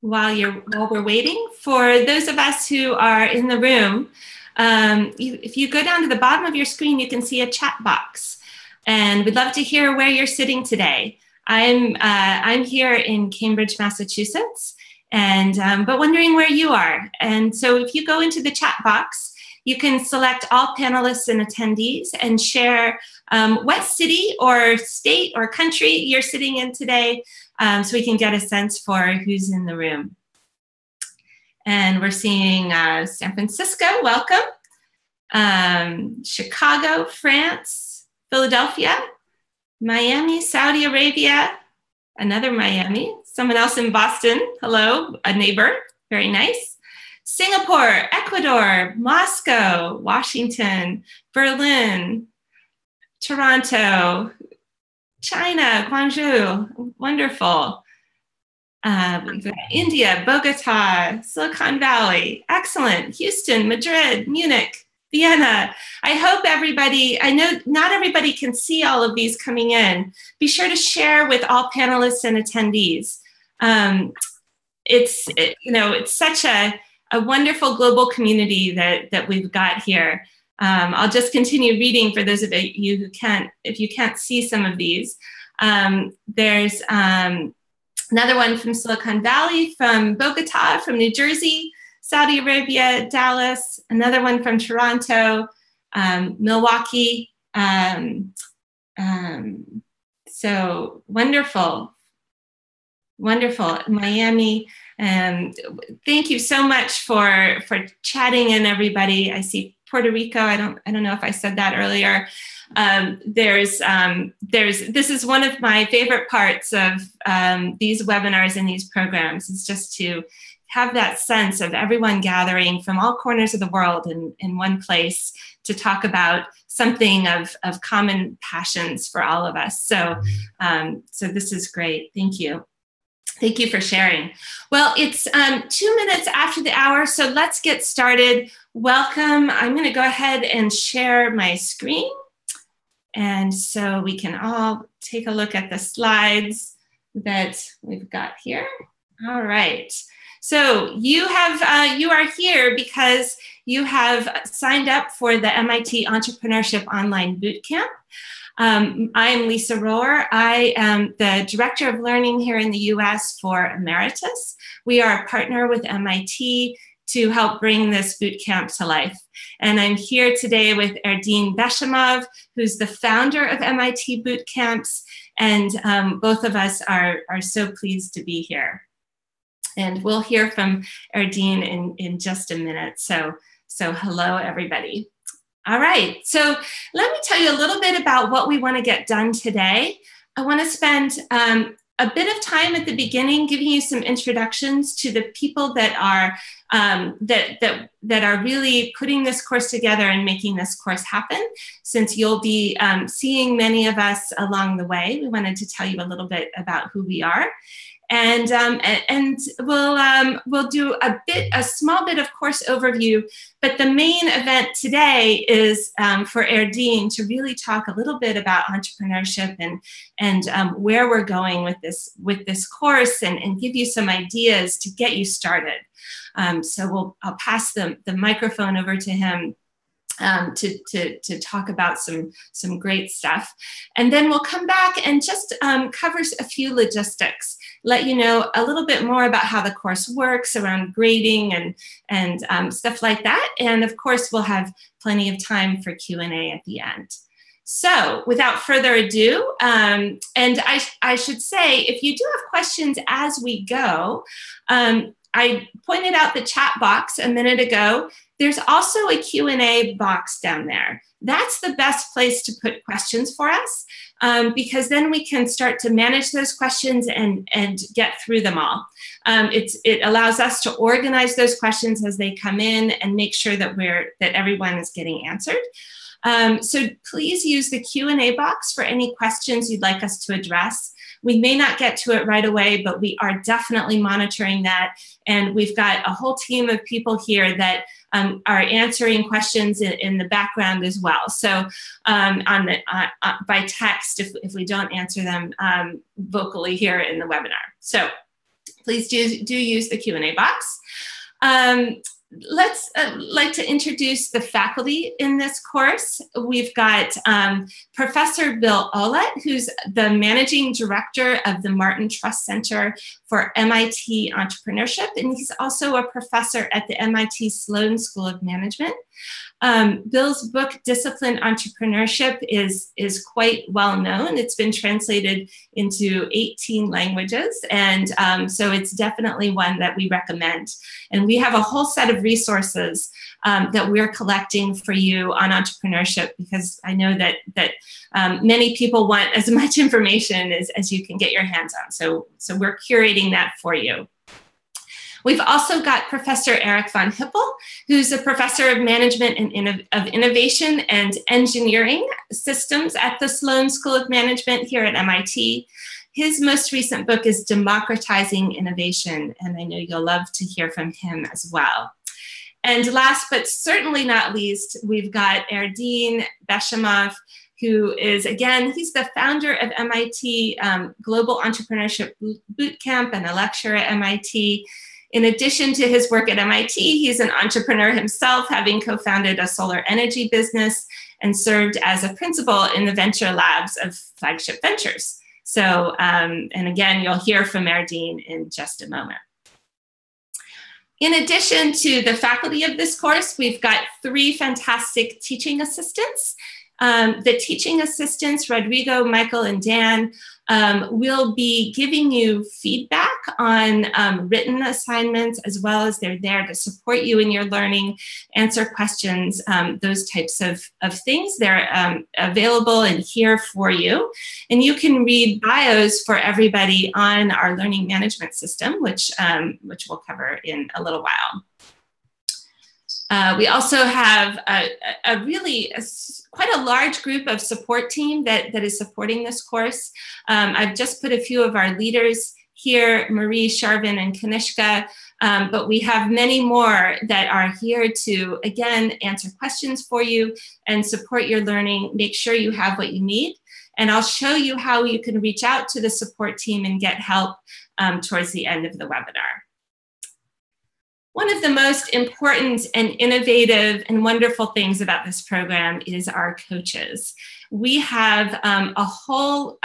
while we're waiting, for those of us who are in the room, if you go down to the bottom of your screen, you can see a chat box, and we'd love to hear where you're sitting today. I'm here in Cambridge, Massachusetts, and but wondering where you are. And so if you go into the chat box, you can select all panelists and attendees and share what city or state or country you're sitting in today, so we can get a sense for who's in the room. And we're seeing San Francisco, welcome. Chicago, France, Philadelphia, Miami, Saudi Arabia, another Miami, someone else in Boston, hello, a neighbor, very nice. Singapore, Ecuador, Moscow, Washington, Berlin, Toronto, China, Guangzhou, wonderful. We've got India, Bogota, Silicon Valley, excellent. Houston, Madrid, Munich, Vienna. I hope everybody, I know not everybody can see all of these coming in. Be sure to share with all panelists and attendees. It's such a wonderful global community that we've got here. I'll just continue reading for those of you who can't, if you can't see some of these. There's another one from Silicon Valley, from Bogota, from New Jersey, Saudi Arabia, Dallas, another one from Toronto, Milwaukee. So wonderful, wonderful, Miami. Thank you so much for chatting in, everybody. I see Puerto Rico. I don't know if I said that earlier. This is one of my favorite parts of these webinars and these programs, is just to have that sense of everyone gathering from all corners of the world in one place to talk about something of common passions for all of us. So, so this is great. Thank you. Thank you for sharing. Well, it's 2 minutes after the hour, so let's get started. Welcome. I'm going to go ahead and share my screen, and so we can all take a look at the slides that we've got here. All right. So you are here because you have signed up for the MIT Entrepreneurship Online Bootcamp. I am Lisa Rohr. I am the Director of Learning here in the US for Emeritus. We are a partner with MIT to help bring this bootcamp to life. And I'm here today with Erdine Beshimov, who's the founder of MIT Bootcamps, and both of us are so pleased to be here. And we'll hear from Erdine in just a minute. So hello, everybody. All right, so let me tell you a little bit about what we want to get done today. I want to spend a bit of time at the beginning giving you some introductions to the people that are that are really putting this course together and making this course happen. Since you'll be seeing many of us along the way, we wanted to tell you a little bit about who we are. And we'll do a small bit of course overview, but the main event today is for Erdine to really talk a little bit about entrepreneurship and where we're going with this course, and give you some ideas to get you started. So I'll pass the microphone over to him to talk about some great stuff. And then we'll come back and just cover a few logistics, let you know a little bit more about how the course works around grading and stuff like that. And of course, we'll have plenty of time for Q&A at the end. So without further ado, and I should say, if you do have questions as we go, I pointed out the chat box a minute ago. There's also a Q&A box down there. That's the best place to put questions for us, because then we can start to manage those questions and get through them all. It allows us to organize those questions as they come in and make sure that everyone is getting answered. So please use the Q&A box for any questions you'd like us to address. We may not get to it right away, but we are definitely monitoring that. And we've got a whole team of people here that are answering questions in the background as well. So by text, if we don't answer them vocally here in the webinar. So please do use the Q&A box. Let's like to introduce the faculty in this course. We've got Professor Bill Olet, who's the Managing Director of the Martin Trust Center for MIT Entrepreneurship, and he's also a professor at the MIT Sloan School of Management. Bill's book, Disciplined Entrepreneurship, is quite well known. It's been translated into 18 languages, and so it's definitely one that we recommend. And we have a whole set of resources that we're collecting for you on entrepreneurship, because I know that many people want as much information as you can get your hands on. So we're curating that for you. We've also got Professor Eric von Hippel, who's a professor of management and of innovation and engineering systems at the Sloan School of Management here at MIT. His most recent book is Democratizing Innovation, and I know you'll love to hear from him as well. And last but certainly not least, we've got Erdine Beshemov, who is, again, he's the founder of MIT Global Entrepreneurship Bootcamp and a lecturer at MIT. In addition to his work at MIT, he's an entrepreneur himself, having co-founded a solar energy business and served as a principal in the venture labs of Flagship Ventures. So, and again, you'll hear from Erdine in just a moment. In addition to the faculty of this course, we've got 3 fantastic teaching assistants. The teaching assistants, Rodrigo, Michael, and Dan, will be giving you feedback on written assignments, as well as they're there to support you in your learning, answer questions, those types of things. They're available and here for you. And you can read bios for everybody on our learning management system, which we'll cover in a little while. We also have quite a large group of support team that is supporting this course. I've just put a few of our leaders here, Marie, Sharvin, and Kanishka, but we have many more that are here to, again, answer questions for you and support your learning, make sure you have what you need. And I'll show you how you can reach out to the support team and get help towards the end of the webinar. One of the most important and innovative and wonderful things about this program is our coaches. We have a whole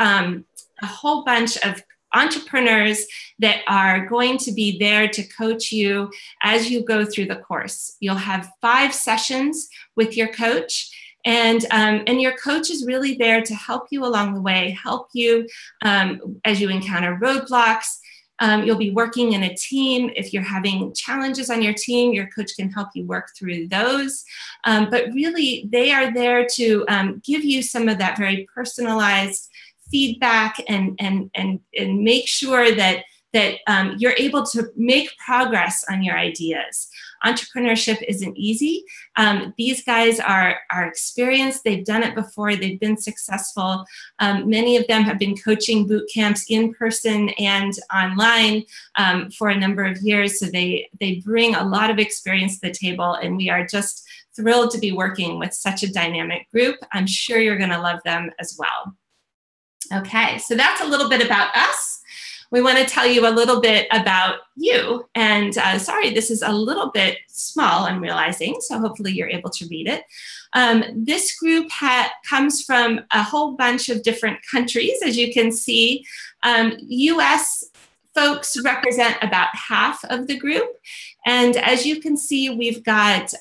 bunch of entrepreneurs that are going to be there to coach you as you go through the course. You'll have 5 sessions with your coach, and your coach is really there to help you along the way, help you as you encounter roadblocks. You'll be working in a team. If you're having challenges on your team, your coach can help you work through those. But really, they are there to give you some of that very personalized feedback and make sure that you're able to make progress on your ideas. Entrepreneurship isn't easy. These guys are experienced. They've done it before. They've been successful. Many of them have been coaching boot camps in person and online for a number of years. So they bring a lot of experience to the table, and we are just thrilled to be working with such a dynamic group. I'm sure you're going to love them as well. Okay, so that's a little bit about us. We want to tell you a little bit about you. And sorry, this is a little bit small, I'm realizing, so hopefully you're able to read it. This group comes from a whole bunch of different countries, as you can see. US folks represent about half of the group. And as you can see, we've got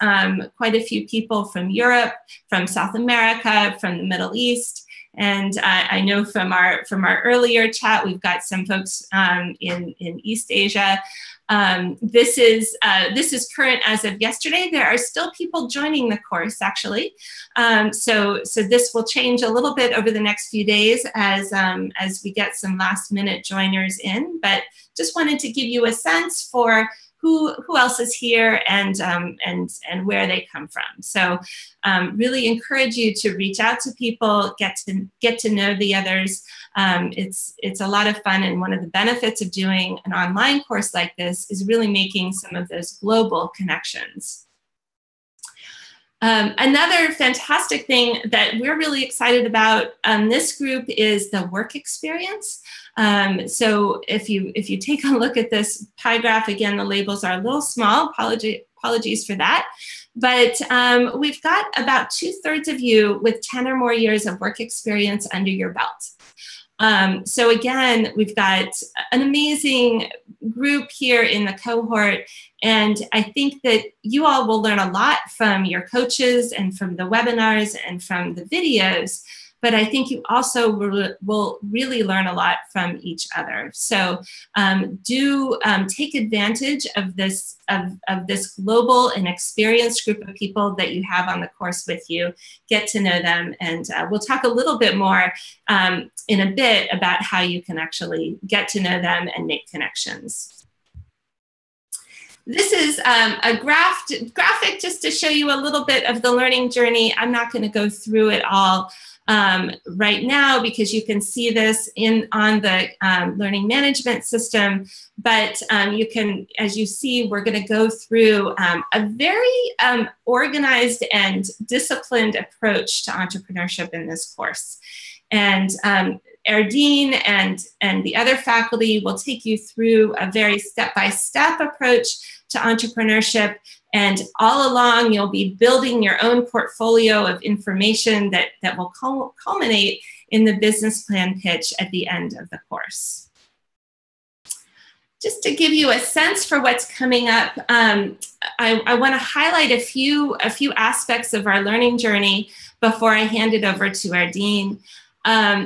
quite a few people from Europe, from South America, from the Middle East. And I know from our earlier chat, we've got some folks in East Asia. This is current as of yesterday. There are still people joining the course, actually. So this will change a little bit over the next few days as we get some last minute joiners in. But just wanted to give you a sense for who else is here and where they come from. So really encourage you to reach out to people, get to know the others. It's a lot of fun, and one of the benefits of doing an online course like this is really making some of those global connections. Another fantastic thing that we're really excited about this group is the work experience. So if you take a look at this pie graph, again, the labels are a little small, apologies for that. But we've got about 2/3 of you with 10 or more years of work experience under your belt. So again, we've got an amazing group here in the cohort, and I think that you all will learn a lot from your coaches and from the webinars and from the videos, but I think you also will really learn a lot from each other. So do take advantage of this global and experienced group of people that you have on the course with you. Get to know them, and we'll talk a little bit more in a bit about how you can actually get to know them and make connections. This is a graphic just to show you a little bit of the learning journey. I'm not going to go through it all right now because you can see this on the learning management system, but you can, as you see, we're going to go through a very organized and disciplined approach to entrepreneurship in this course. And Erdine and the other faculty will take you through a very step-by-step approach to entrepreneurship. And all along, you'll be building your own portfolio of information that will culminate in the business plan pitch at the end of the course. Just to give you a sense for what's coming up, I want to highlight a few aspects of our learning journey before I hand it over to Erdine.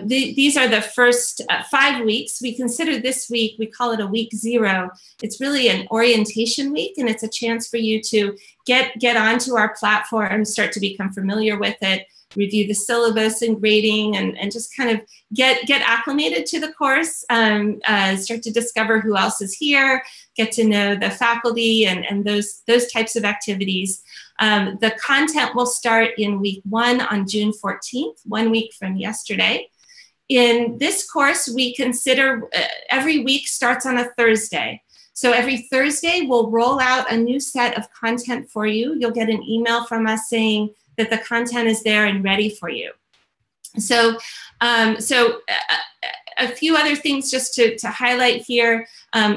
These are the first 5 weeks. We consider this week, we call it a week 0. It's really an orientation week, and it's a chance for you to get onto our platform, start to become familiar with it, review the syllabus and grading, and just kind of get acclimated to the course, start to discover who else is here, get to know the faculty and those types of activities. The content will start in week 1 on June 14th, 1 week from yesterday. In this course, we consider every week starts on a Thursday. So every Thursday, we'll roll out a new set of content for you. You'll get an email from us saying that the content is there and ready for you. So, a few other things just to highlight here.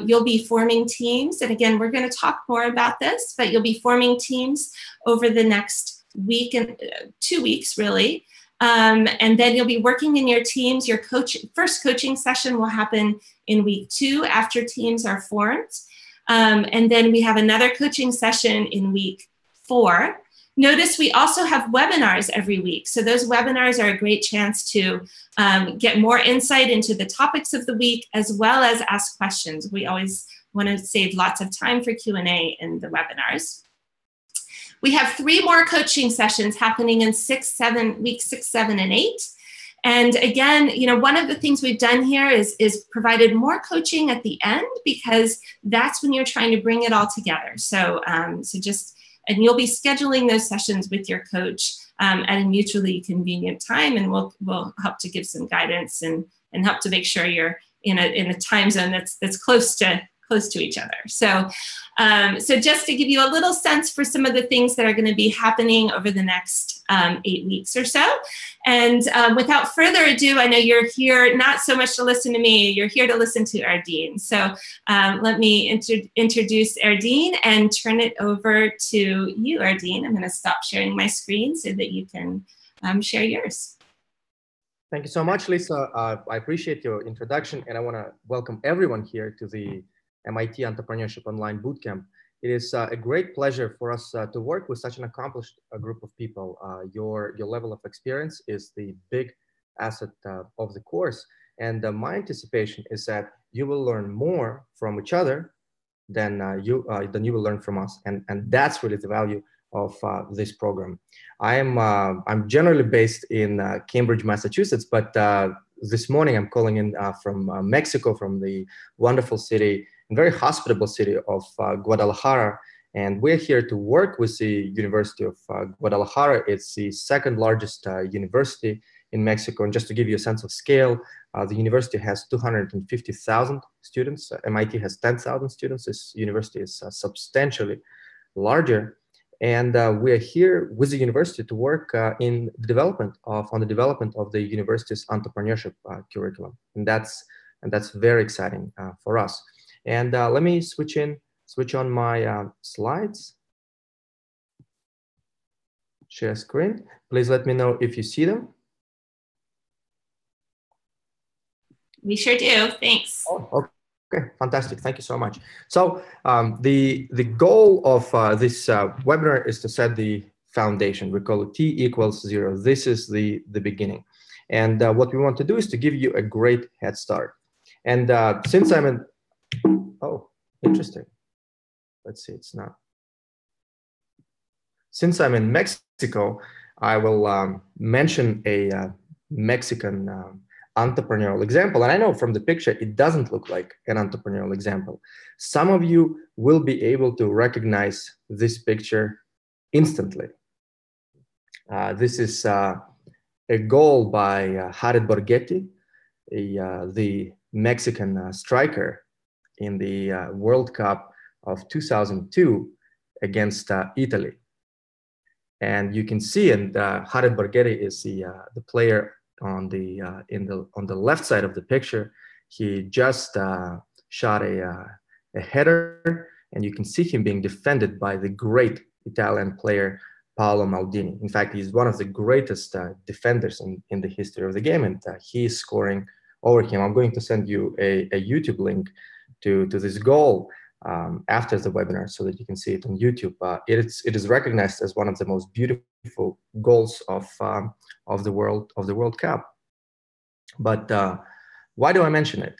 You'll be forming teams. And again, we're going to talk more about this, but you'll be forming teams over the next week and 2 weeks, really. And then you'll be working in your teams. Your first coaching session will happen in week 2 after teams are formed. And then we have another coaching session in week 4. Notice we also have webinars every week. So those webinars are a great chance to get more insight into the topics of the week, as well as ask questions. We always want to save lots of time for Q&A in the webinars. We have 3 more coaching sessions happening in weeks 6, 7, and 8. And again, one of the things we've done here is provided more coaching at the end, because that's when you're trying to bring it all together. So, and you'll be scheduling those sessions with your coach at a mutually convenient time, and we'll help to give some guidance and help to make sure you're in a time zone that's close to each other. So, so just to give you a little sense for some of the things that are going to be happening over the next 8 weeks or so. And without further ado, I know you're here not so much to listen to me, you're here to listen to Erdine. So let me introduce Erdine and turn it over to you, Erdine. I'm going to stop sharing my screen so that you can share yours. Thank you so much, Lisa. I appreciate your introduction, and I want to welcome everyone here to the MIT Entrepreneurship Online Bootcamp. It is a great pleasure for us to work with such an accomplished group of people. Your level of experience is the big asset of the course. And my anticipation is that you will learn more from each other than you will learn from us. And that's really the value of this program. I'm generally based in Cambridge, Massachusetts, but this morning I'm calling in from Mexico, from the wonderful city, very hospitable city of Guadalajara. And we're here to work with the University of Guadalajara. It's the 2nd largest university in Mexico. And just to give you a sense of scale, the university has 250,000 students. MIT has 10,000 students. This university is substantially larger. And we are here with the university to work on the development of the university's entrepreneurship curriculum, and that's very exciting for us. And let me switch on my slides. Share screen. Please let me know if you see them. We sure do. Thanks. Oh, okay, fantastic. Thank you so much. So the goal of this webinar is to set the foundation. We call it T=0. This is the beginning. And what we want to do is to give you a great head start. And since I'm in, oh, interesting. Let's see, it's not. Since I'm in Mexico, I will mention a Mexican entrepreneurial example. And I know from the picture, it doesn't look like an entrepreneurial example. Some of you will be able to recognize this picture instantly. This is a goal by Jared Borghetti, the Mexican striker in the World Cup of 2002 against Italy. And you can see, and Jared Borghetti is the player on the left side of the picture. He just shot a header, and you can see him being defended by the great Italian player Paolo Maldini. In fact, he's one of the greatest defenders in the history of the game, and he's scoring over him. I'm going to send you a YouTube link to this goal after the webinar so that you can see it on YouTube. It is recognized as one of the most beautiful goals of the World Cup. But why do I mention it?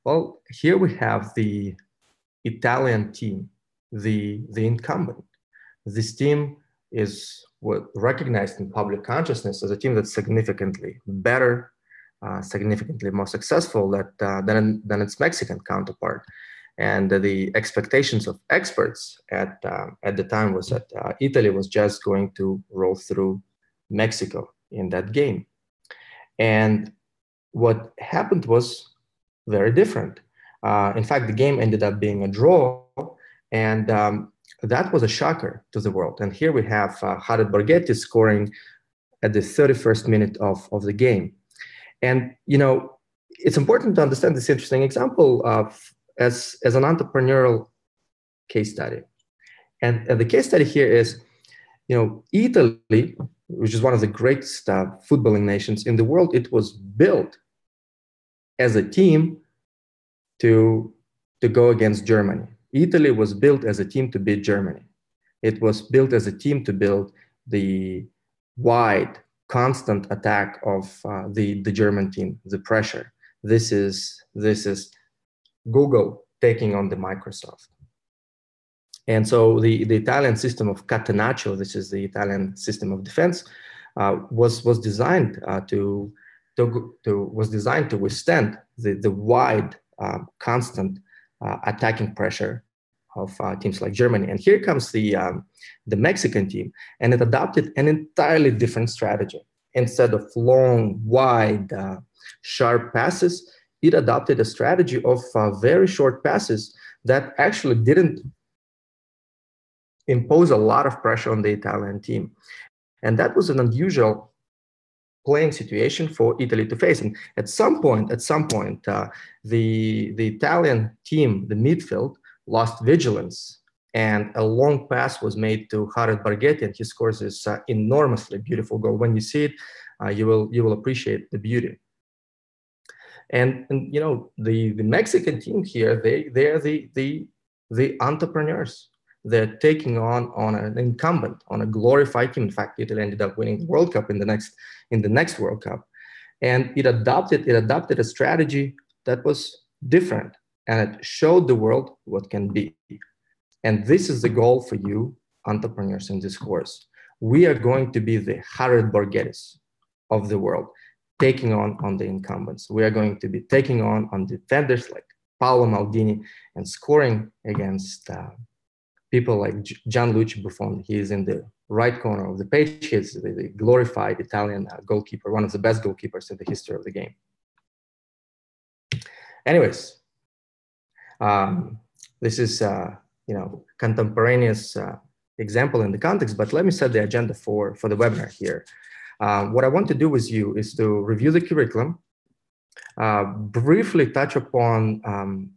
Well, here we have the Italian team, the incumbent. This team is recognized in public consciousness as a team that's significantly better, significantly more successful than its Mexican counterpart. And the expectations of experts at the time was that Italy was just going to roll through Mexico in that game. And what happened was very different. In fact, the game ended up being a draw, and that was a shocker to the world. And here we have Jared Borghetti scoring at the 31st minute of the game. And, you know, it's important to understand this interesting example as an entrepreneurial case study. And the case study here is, you know, Italy, which is one of the greatest footballing nations in the world, it was built as a team to go against Germany. Italy was built as a team to beat Germany. It was built as a team to build the wide, constant attack of the German team, the pressure. This is Google taking on the Microsoft. And so the Italian system of catenaccio, this is the Italian system of defense, was designed to withstand the wide, constant attacking pressure of teams like Germany. And here comes the Mexican team, and it adopted an entirely different strategy. Instead of long, wide, sharp passes, it adopted a strategy of very short passes that actually didn't impose a lot of pressure on the Italian team. And that was an unusual playing situation for Italy to face. And at some point, the Italian team, the midfield, lost vigilance, and a long pass was made to Jared Borghetti, and he scores this enormously beautiful goal. When you see it, you will appreciate the beauty. And you know, the Mexican team here, they're the entrepreneurs. They're taking on an incumbent, on a glorified team. In fact, Italy ended up winning the World Cup in the next World Cup, and it adopted a strategy that was different, and it showed the world what can be. And this is the goal for you, entrepreneurs, in this course. We are going to be the Jared Borghettis of the world, taking on the incumbents. We are going to be taking on defenders like Paolo Maldini and scoring against people like Gianluigi Buffon. He is in the right corner of the page. He is the glorified Italian goalkeeper, one of the best goalkeepers in the history of the game. Anyways, this is you know, contemporaneous example in the context, but let me set the agenda for the webinar here. What I want to do with you is to review the curriculum, briefly touch upon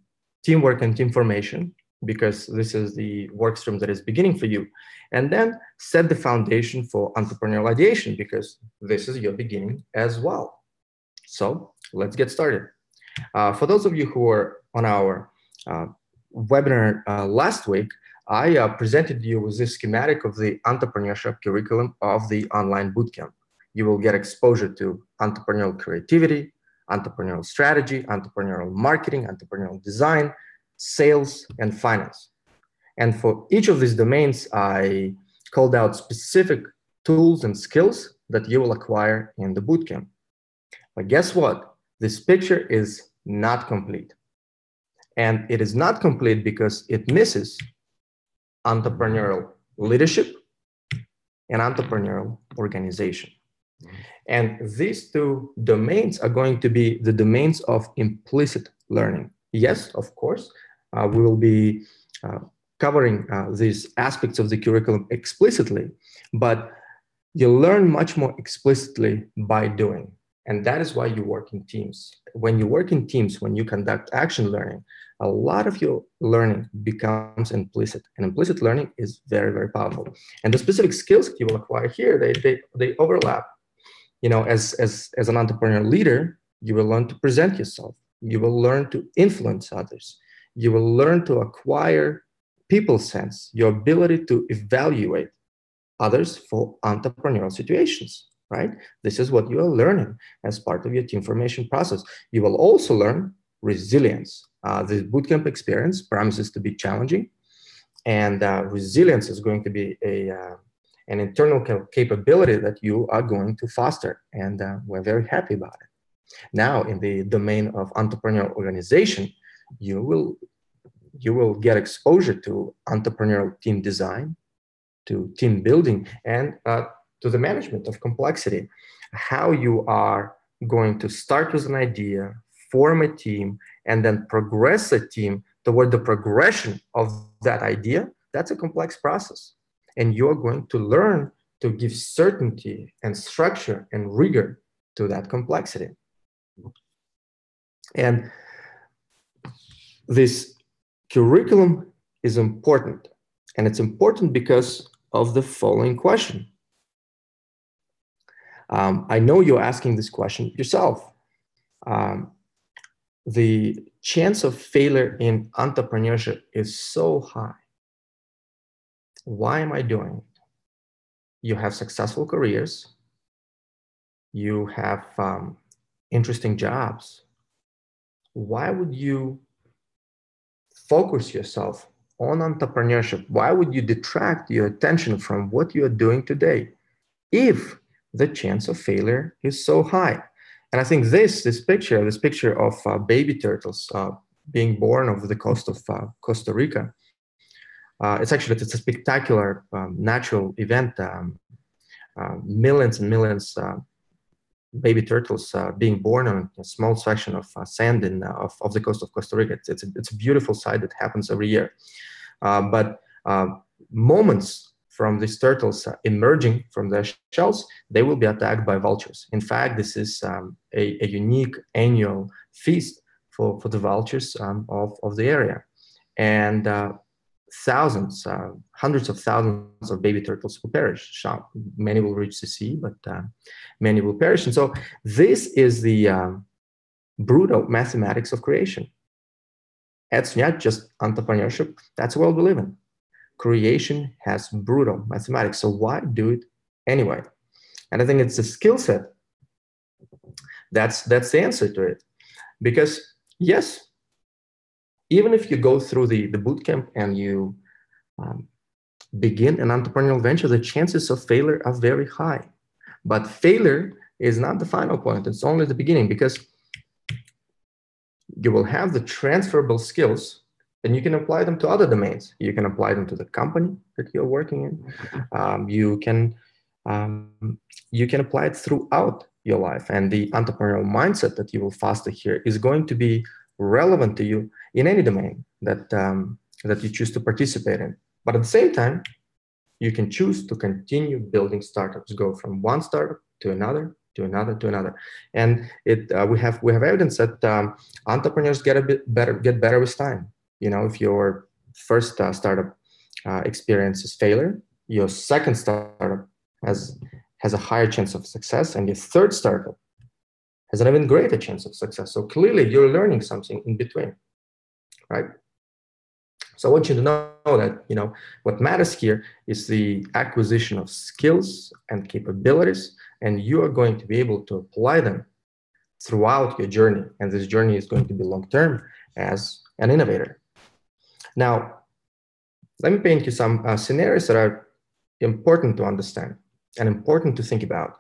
teamwork and team formation, because this is the work stream that is beginning for you, and then set the foundation for entrepreneurial ideation, because this is your beginning as well. So let's get started. For those of you who were on our webinar last week, I presented you with this schematic of the entrepreneurship curriculum of the online bootcamp. You will get exposure to entrepreneurial creativity, entrepreneurial strategy, entrepreneurial marketing, entrepreneurial design, sales, and finance. And for each of these domains, I called out specific tools and skills that you will acquire in the bootcamp. But guess what? This picture is not complete. And it is not complete because it misses entrepreneurial leadership and entrepreneurial organization. And these two domains are going to be the domains of implicit learning. Yes, of course, we will be covering these aspects of the curriculum explicitly, but you learn much more explicitly by doing. And that is why you work in teams. When you work in teams, when you conduct action learning, a lot of your learning becomes implicit, and implicit learning is very, very powerful. And the specific skills that you will acquire here, they overlap. You know, as an entrepreneurial leader, you will learn to present yourself. You will learn to influence others. You will learn to acquire people sense, your ability to evaluate others for entrepreneurial situations, right? This is what you are learning as part of your team formation process. You will also learn resilience. This bootcamp experience promises to be challenging, and resilience is going to be an internal capability that you are going to foster, and we're very happy about it. Now, in the domain of entrepreneurial organization, you will get exposure to entrepreneurial team design, to team building, and to the management of complexity. How you are going to start with an idea, form a team, and then progress a team toward the progression of that idea. That's a complex process. And you're going to learn to give certainty and structure and rigor to that complexity. And this curriculum is important. And it's important because of the following question. I know you're asking this question yourself. The chance of failure in entrepreneurship is so high. Why am I doing it? You have successful careers. You have interesting jobs. Why would you focus yourself on entrepreneurship? Why would you detract your attention from what you are doing today if the chance of failure is so high? And I think this picture of baby turtles being born over the coast of Costa Rica, it's a spectacular natural event. Millions and millions baby turtles being born on a small section of sand of the coast of Costa Rica. It's a beautiful sight that happens every year. But moments from these turtles emerging from their shells, they will be attacked by vultures. In fact, this is a unique annual feast for the vultures of the area. And thousands, hundreds of thousands of baby turtles will perish. Many will reach the sea, but many will perish. And so this is the brutal mathematics of creation. It's not just entrepreneurship. That's the world we live in. Creation has brutal mathematics. So why do it anyway? And I think it's a skill set. That's the answer to it. Because yes, even if you go through the bootcamp and you begin an entrepreneurial venture, the chances of failure are very high. But failure is not the final point. It's only the beginning, because you will have the transferable skills and you can apply them to other domains. You can apply them to the company that you're working in. You can apply it throughout your life. And the entrepreneurial mindset that you will foster here is going to be relevant to you in any domain that you choose to participate in. But at the same time, you can choose to continue building startups, go from one startup to another, to another, to another. And we have evidence that entrepreneurs get better with time. You know, if your first startup experiences failure, your second startup has a higher chance of success, and your third startup has an even greater chance of success. So clearly you're learning something in between, right? So I want you to know that, you know, what matters here is the acquisition of skills and capabilities, and you are going to be able to apply them throughout your journey. And this journey is going to be long-term as an innovator. Now, let me paint you some scenarios that are important to understand and important to think about.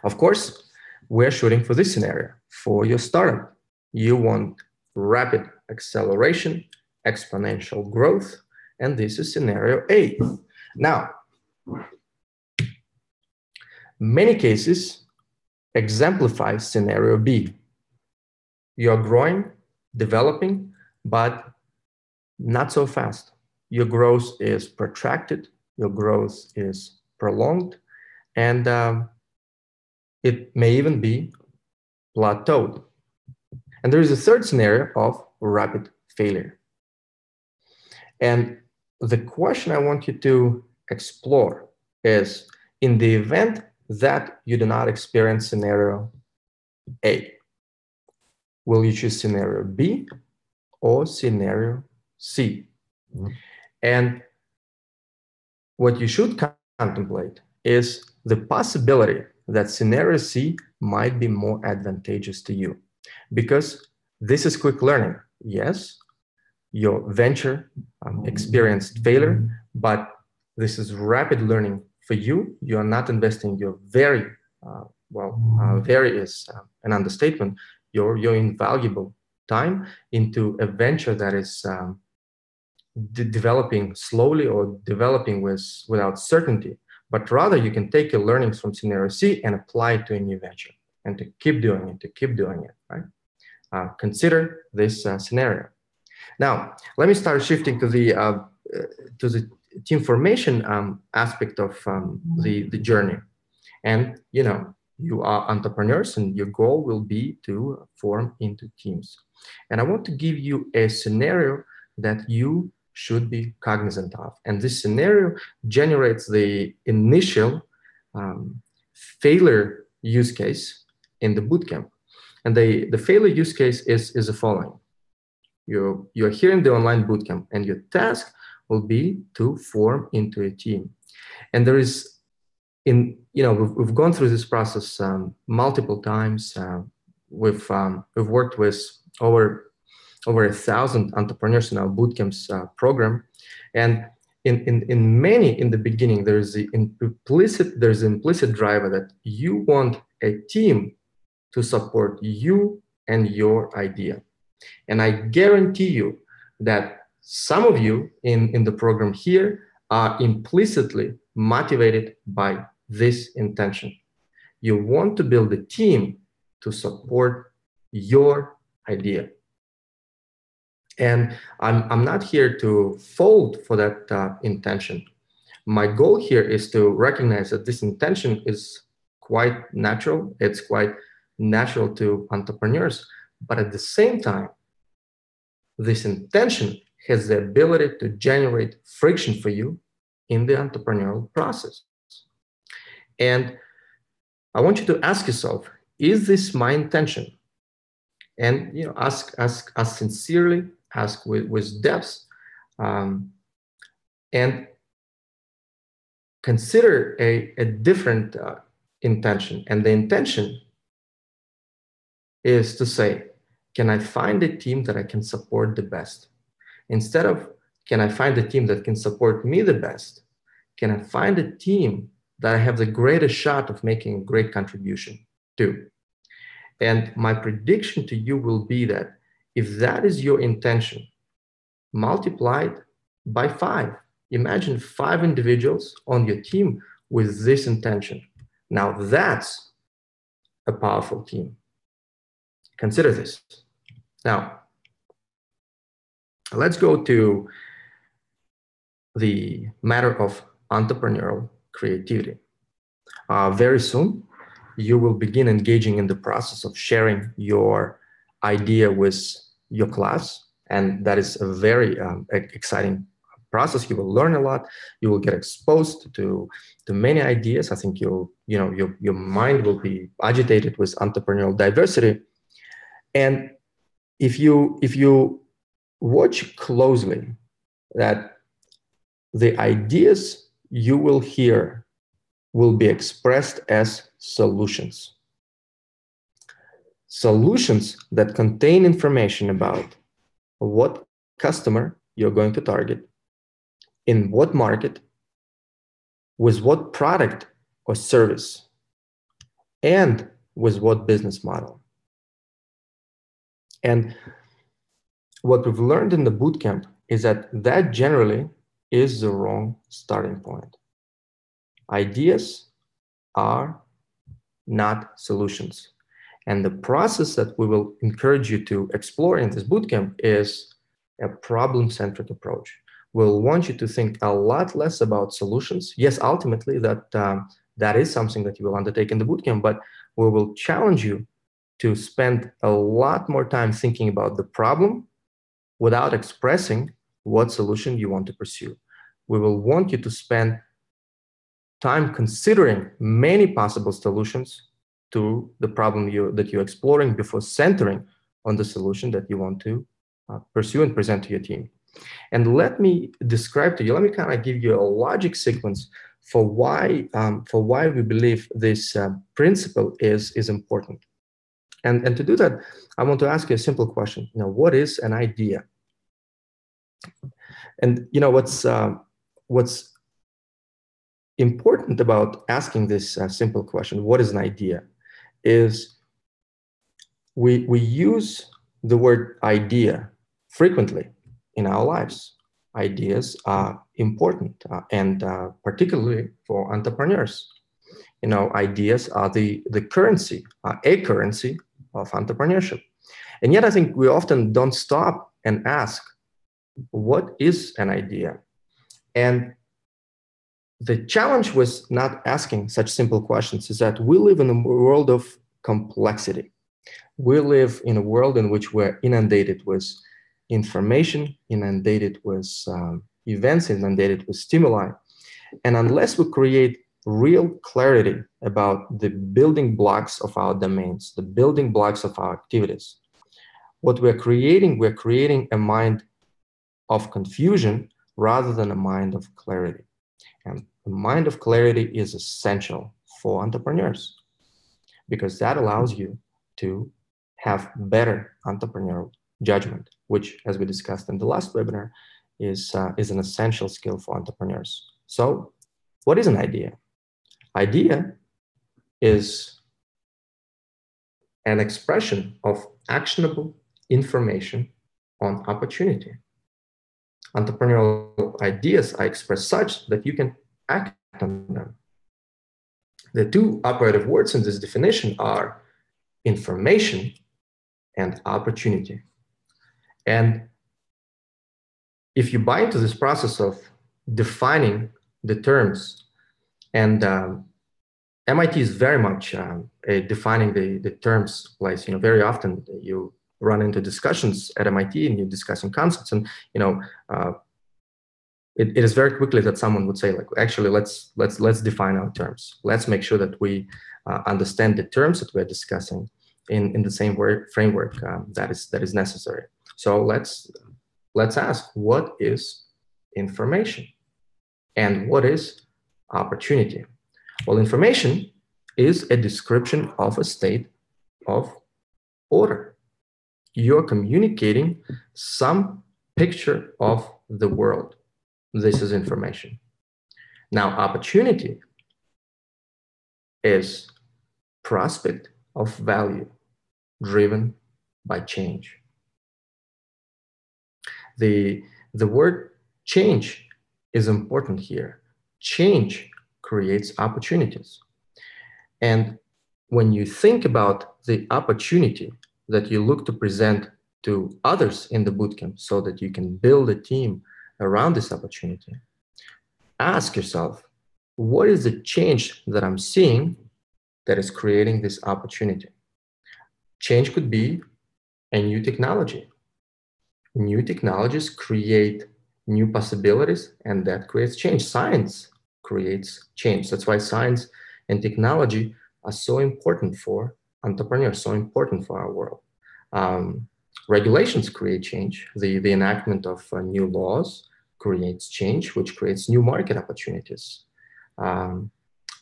Of course, we're shooting for this scenario. For your startup, you want rapid acceleration, exponential growth, and this is scenario A. Now, many cases exemplify scenario B. You're growing, developing, but not so fast. Your growth is protracted, your growth is prolonged, and it may even be plateaued. And there is a third scenario of rapid failure. And the question I want you to explore is, in the event that you do not experience scenario A, will you choose scenario B or scenario C? Mm-hmm. And what you should contemplate is the possibility that scenario C might be more advantageous to you, because this is quick learning. Yes, your venture experienced failure, but this is rapid learning for you. You are not investing your very is an understatement, your invaluable time into a venture that is developing slowly or developing without certainty, but rather you can take your learnings from scenario C and apply it to a new venture, and to keep doing it, right? Consider this scenario. Now, let me start shifting to the team formation aspect of the journey. And, you know, you are entrepreneurs and your goal will be to form into teams. And I want to give you a scenario that you should be cognizant of. And this scenario generates the initial failure use case in the bootcamp. And the failure use case is the following. You're here in the online bootcamp, and your task will be to form into a team. And there is, we've gone through this process multiple times. We've worked with over 1,000 entrepreneurs in our bootcamps program, and in many, in the beginning, there's the implicit driver that you want a team to support you and your idea. And I guarantee you that some of you in the program here are implicitly motivated by this intention. You want to build a team to support your idea. And I'm not here to fold for that intention. My goal here is to recognize that this intention is quite natural. It's quite natural to entrepreneurs. But at the same time, this intention has the ability to generate friction for you in the entrepreneurial process. And I want you to ask yourself, is this my intention? And ask sincerely, ask with depth, and consider a different intention. And the intention is to say, can I find a team that I can support the best? Instead of, can I find a team that can support me the best? Can I find a team that I have the greatest shot of making a great contribution to? And my prediction to you will be that if that is your intention, multiplied by 5. Imagine 5 individuals on your team with this intention. Now that's a powerful team. Consider this. Now, let's go to the matter of entrepreneurial creativity. Very soon, you will begin engaging in the process of sharing your idea with your class, and that is a very exciting process. You will learn a lot. You will get exposed to many ideas. I think your mind will be agitated with entrepreneurial diversity. And if you watch closely, that the ideas you will hear will be expressed as solutions. Solutions that contain information about what customer you're going to target, in what market, with what product or service, and with what business model. And what we've learned in the bootcamp is that generally is the wrong starting point. Ideas are not solutions. And the process that we will encourage you to explore in this bootcamp is a problem-centric approach. We'll want you to think a lot less about solutions. Yes, ultimately that is something that you will undertake in the bootcamp, but we will challenge you to spend a lot more time thinking about the problem without expressing what solution you want to pursue. We will want you to spend time considering many possible solutions to the problem that you're exploring before centering on the solution that you want to pursue and present to your team. And let me describe to you, let me kind of give you a logic sequence for why we believe this principle is important. And to do that, I want to ask you a simple question. What is an idea? And what's important about asking this simple question, what is an idea, is we use the word idea frequently in our lives. Ideas are important, and particularly for entrepreneurs. Ideas are the currency, a currency of entrepreneurship. And yet I think we often don't stop and ask, what is an idea? And the challenge with not asking such simple questions is that we live in a world of complexity. We live in a world in which we're inundated with information, inundated with events, inundated with stimuli. And unless we create real clarity about the building blocks of our domains, the building blocks of our activities, what we're creating a mind of confusion rather than a mind of clarity. And a mind of clarity is essential for entrepreneurs because that allows you to have better entrepreneurial judgment, which, as we discussed in the last webinar, is an essential skill for entrepreneurs. So what is an idea? Idea is an expression of actionable information on opportunity. Entrepreneurial ideas are expressed such that you can act on them. The two operative words in this definition are information and opportunity. And if you buy into this process of defining the terms, and MIT is very much defining the terms place. Very often you run into discussions at MIT and you're discussing concepts, and it is very quickly that someone would say, like, actually, let's define our terms. Let's make sure that we understand the terms that we're discussing in the same framework that is necessary. So let's ask, what is information and what is opportunity? Well, information is a description of a state of order. You're communicating some picture of the world. This is information. Now, opportunity is prospect of value driven by change. The word change is important here. Change creates opportunities. And when you think about the opportunity that you look to present to others in the bootcamp so that you can build a team around this opportunity, ask yourself, what is the change that I'm seeing that is creating this opportunity? Change could be a new technology. New technologies create new possibilities, and that creates change. Science creates change. That's why science and technology are so important for entrepreneurs, so important for our world. Regulations create change. The enactment of new laws creates change, which creates new market opportunities.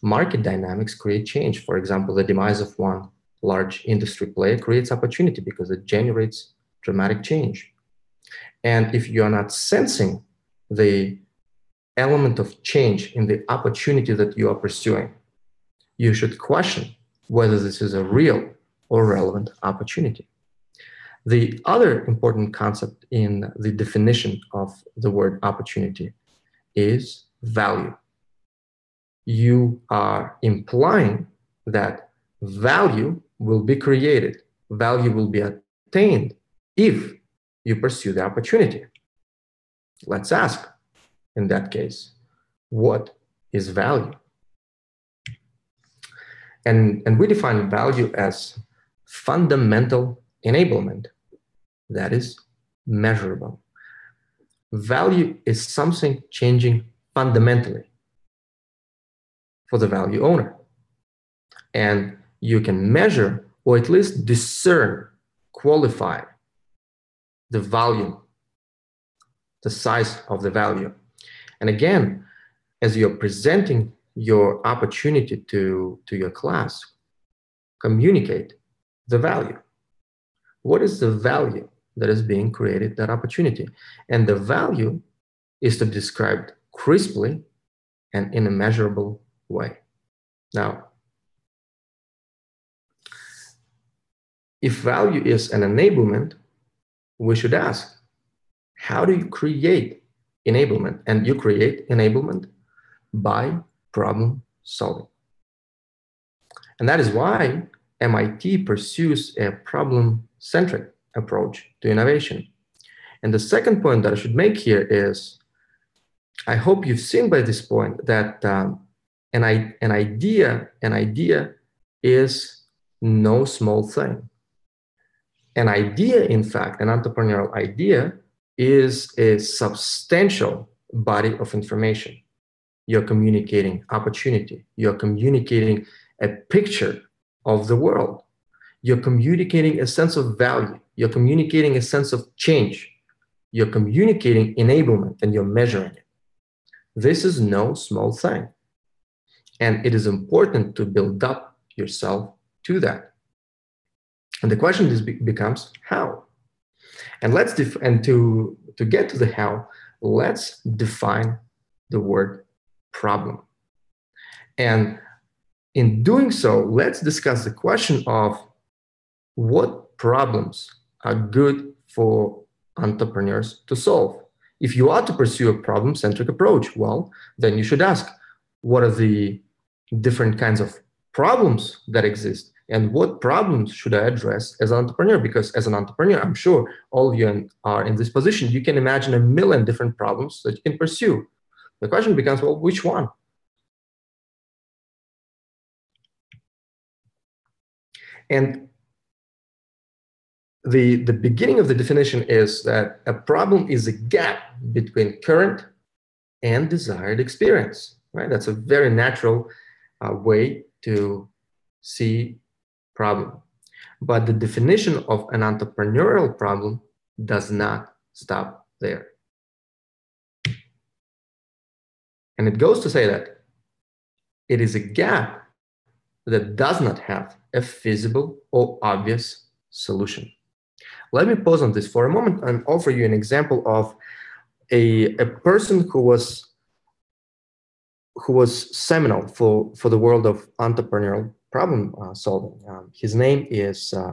Market dynamics create change. For example, the demise of one large industry player creates opportunity because it generates dramatic change. And if you are not sensing the element of change in the opportunity that you are pursuing, you should question whether this is a real or relevant opportunity. The other important concept in the definition of the word opportunity is value. You are implying that value will be created, value will be attained if you pursue the opportunity. Let's ask, in that case, what is value? And we define value as fundamental enablement that is measurable. Value is something changing fundamentally for the value owner. And you can measure or at least discern, qualify the volume, the size of the value. And again, as you're presenting your opportunity to your class, communicate the value. What is the value that is being created, that opportunity? And the value is to be described crisply and in a measurable way. Now, if value is an enablement, we should ask, how do you create enablement? And you create enablement by problem solving. And that is why MIT pursues a problem-centric approach to innovation. And the second point that I should make here is, I hope you've seen by this point that an idea is no small thing. An idea, in fact, an entrepreneurial idea is a substantial body of information. You're communicating opportunity. You're communicating a picture of the world. You're communicating a sense of value. You're communicating a sense of change. You're communicating enablement, and you're measuring it. This is no small thing. And it is important to build up yourself to that. And the question becomes how? And to get to the how, let's define the word problem. And in doing so, let's discuss the question of what problems are good for entrepreneurs to solve. If you are to pursue a problem-centric approach, well, then you should ask, what are the different kinds of problems that exist? And what problems should I address as an entrepreneur? Because as an entrepreneur, I'm sure all of you are in this position. You can imagine a million different problems that you can pursue. The question becomes, well, which one? And the beginning of the definition is that a problem is a gap between current and desired experience, right? That's a very natural way to see problem. But the definition of an entrepreneurial problem does not stop there. And it goes to say that it is a gap that does not have a feasible or obvious solution. Let me pause on this for a moment and offer you an example of a person who was seminal for the world of entrepreneurial problem solving. His name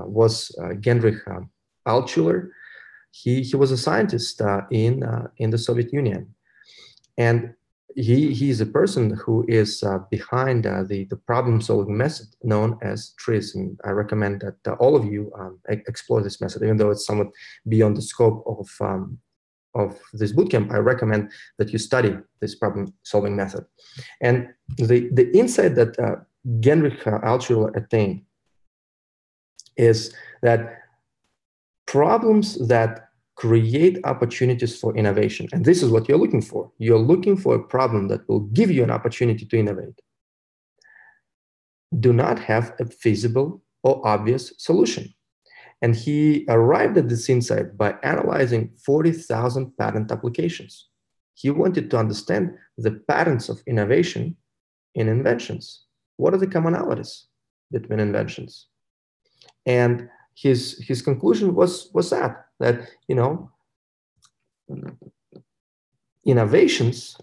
was Genrich Altschuler. He was a scientist in the Soviet Union, and he is a person who is behind the problem solving method known as TRIZ. And I recommend that all of you explore this method, even though it's somewhat beyond the scope of this bootcamp, I recommend that you study this problem-solving method. And the insight that Genrich Altschuler attained is that problems that create opportunities for innovation, and this is what you're looking for. You're looking for a problem that will give you an opportunity to innovate, do not have a feasible or obvious solution. And he arrived at this insight by analyzing 40,000 patent applications. He wanted to understand the patterns of innovation in inventions. What are the commonalities between inventions? And his conclusion was that you know, innovations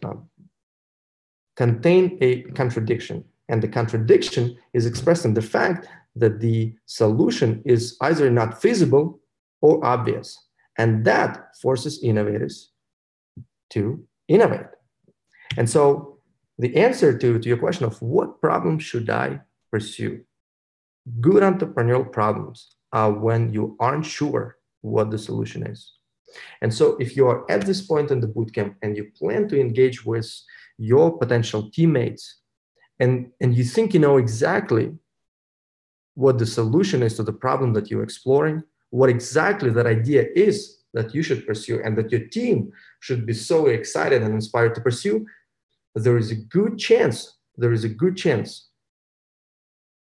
contain a contradiction, and the contradiction is expressed in the fact that the solution is either not feasible or obvious, and that forces innovators to innovate. And so the answer to your question of what problem should I pursue, good entrepreneurial problems are when you aren't sure what the solution is. And so if you are at this point in the bootcamp and you plan to engage with your potential teammates, and you think you know exactly what the solution is to the problem that you're exploring, what exactly that idea is that you should pursue and that your team should be so excited and inspired to pursue, there is a good chance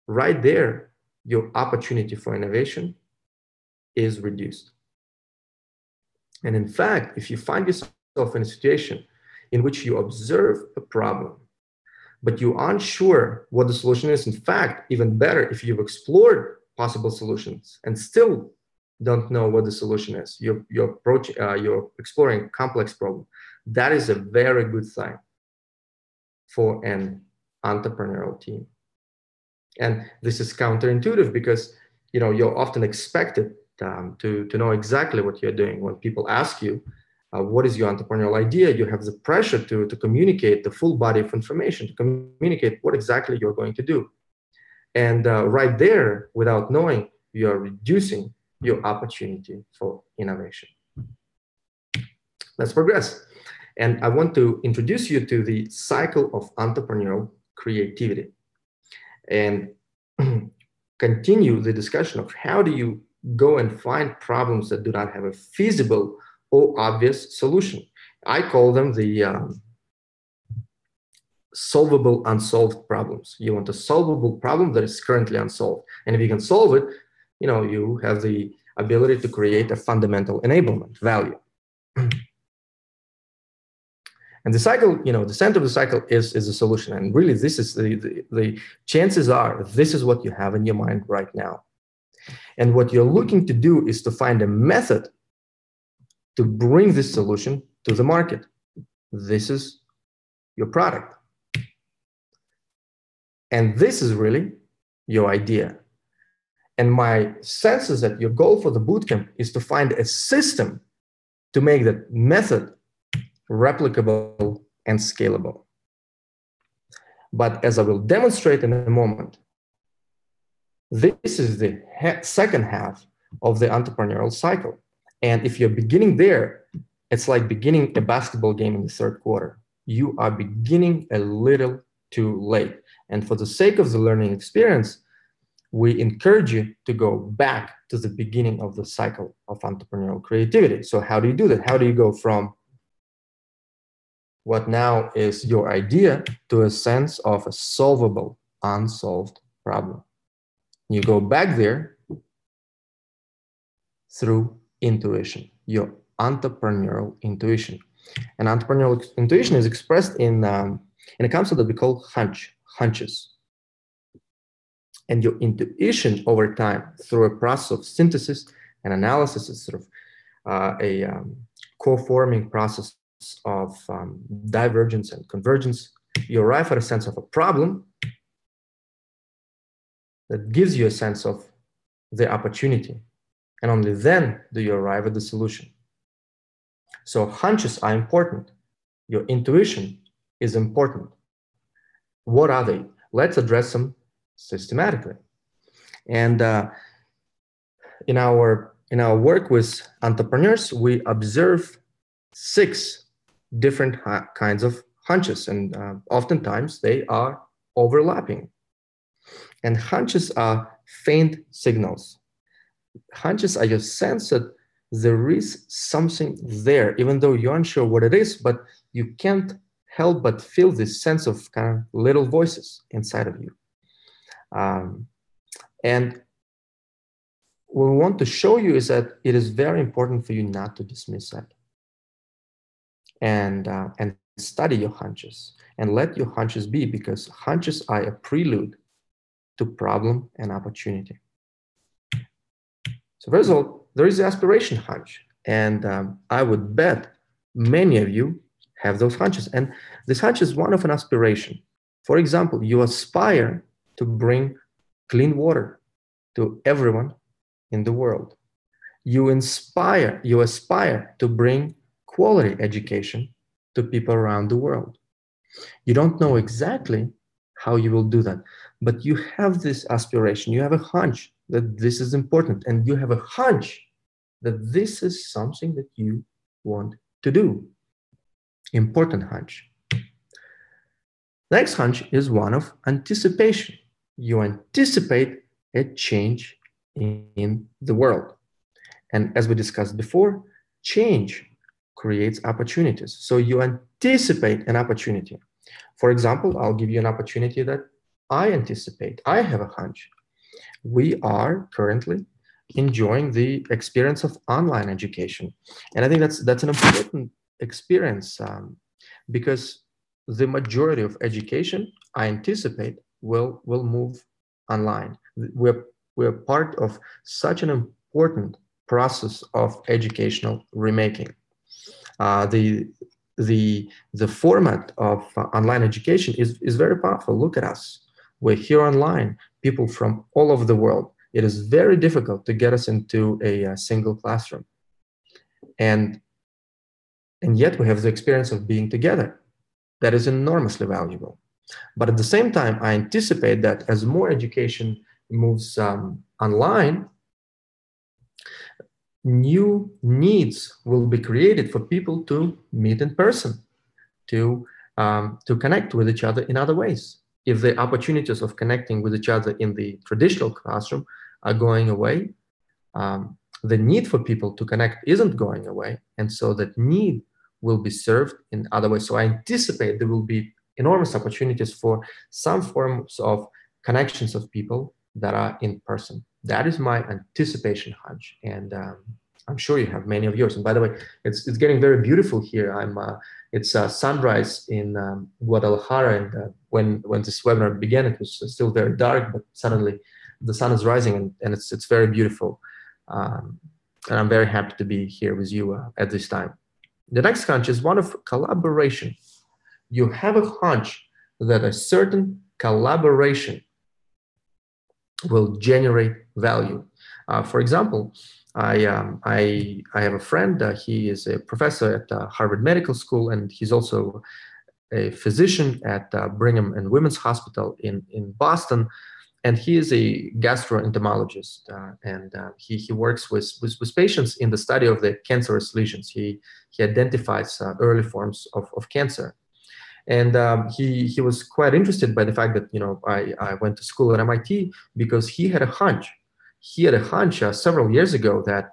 right there, your opportunity for innovation is reduced. And in fact, if you find yourself in a situation in which you observe a problem, but you aren't sure what the solution is, in fact, even better, if you've explored possible solutions and still don't know what the solution is, you're exploring a complex problem, that is a very good sign for an entrepreneurial team. And this is counterintuitive because you're often expected to know exactly what you're doing. When people ask you, what is your entrepreneurial idea, you have the pressure to communicate the full body of information, to communicate what exactly you're going to do. And right there, without knowing, you're reducing your opportunity for innovation. Let's progress. And I want to introduce you to the cycle of entrepreneurial creativity and continue the discussion of how do you go and find problems that do not have a feasible or obvious solution. I call them the solvable unsolved problems. You want a solvable problem that is currently unsolved. And if you can solve it, you have the ability to create a fundamental enablement value. And the cycle, the center of the cycle is a solution. And really, this is the chances are this is what you have in your mind right now. And what you're looking to do is to find a method to bring this solution to the market. This is your product. And this is really your idea. And my sense is that your goal for the bootcamp is to find a system to make that method replicable and scalable. But as I will demonstrate in a moment, this is the second half of the entrepreneurial cycle. And if you're beginning there, it's like beginning a basketball game in the third quarter. You are beginning a little too late. And for the sake of the learning experience, we encourage you to go back to the beginning of the cycle of entrepreneurial creativity. So how do you do that? How do you go from what now is your idea to a sense of a solvable, unsolved problem? You go back there through intuition, your entrepreneurial intuition. And entrepreneurial intuition is expressed in a concept that we call hunches. And your intuition over time, through a process of synthesis and analysis, is sort of a co-forming process of divergence and convergence. You arrive at a sense of a problem that gives you a sense of the opportunity. And only then do you arrive at the solution. So hunches are important. Your intuition is important. What are they? Let's address them systematically. And in our work with entrepreneurs, we observe 6 different kinds of hunches, and oftentimes they are overlapping. And hunches are faint signals. Hunches are your sense that there is something there, even though you're unsure what it is, but you can't help but feel this sense of kind of little voices inside of you. And what we want to show you is that it is very important for you not to dismiss that. And study your hunches and let your hunches be, because hunches are a prelude to problem and opportunity. So first of all, there is the aspiration hunch. And I would bet many of you have those hunches. And this hunch is one of an aspiration. For example, you aspire to bring clean water to everyone in the world. You aspire to bring quality education to people around the world. You don't know exactly how you will do that, but you have this aspiration. You have a hunch that this is important, and you have a hunch that this is something that you want to do. Important hunch. Next hunch is one of anticipation. You anticipate a change in the world. And as we discussed before, change creates opportunities. So you anticipate an opportunity. For example, I'll give you an opportunity that I anticipate. I have a hunch. We are currently enjoying the experience of online education. And I think that's an important experience because the majority of education, I anticipate, will move online. We're part of such an important process of educational remaking. The format of online education is very powerful. Look at us. We're here online, people from all over the world. It is very difficult to get us into a single classroom. And yet we have the experience of being together. That is enormously valuable. But at the same time, I anticipate that as more education moves online, new needs will be created for people to meet in person, to connect with each other in other ways. If the opportunities of connecting with each other in the traditional classroom are going away, the need for people to connect isn't going away. And so that need will be served in other ways. So I anticipate there will be enormous opportunities for some forms of connections of people that are in person. That is my anticipation hunch. And I'm sure you have many of yours. And by the way, it's getting very beautiful here. It's sunrise in Guadalajara. And when this webinar began, it was still very dark, but suddenly the sun is rising and it's very beautiful. And I'm very happy to be here with you at this time. The next hunch is one of collaboration. You have a hunch that a certain collaboration will generate value. For example, I have a friend. He is a professor at Harvard Medical School, and he's also a physician at Brigham and Women's Hospital in Boston. And he is a gastroentomologist, and he works with patients in the study of the cancerous lesions. He identifies early forms of cancer. And he was quite interested by the fact that, you know, I went to school at MIT because he had a hunch. He had a hunch several years ago that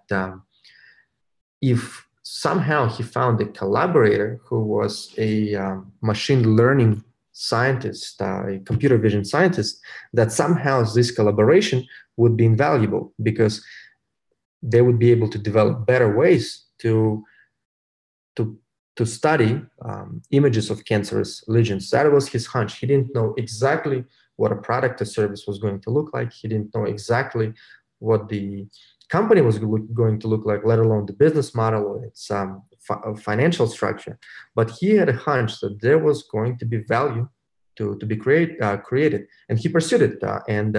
if somehow he found a collaborator who was a machine learning scientist, a computer vision scientist, that somehow this collaboration would be invaluable because they would be able to develop better ways to study images of cancerous lesions. That was his hunch. He didn't know exactly what a product or service was going to look like. He didn't know exactly what the company was going to look like, let alone the business model or its financial structure. But he had a hunch that there was going to be value to be created, and he pursued it. And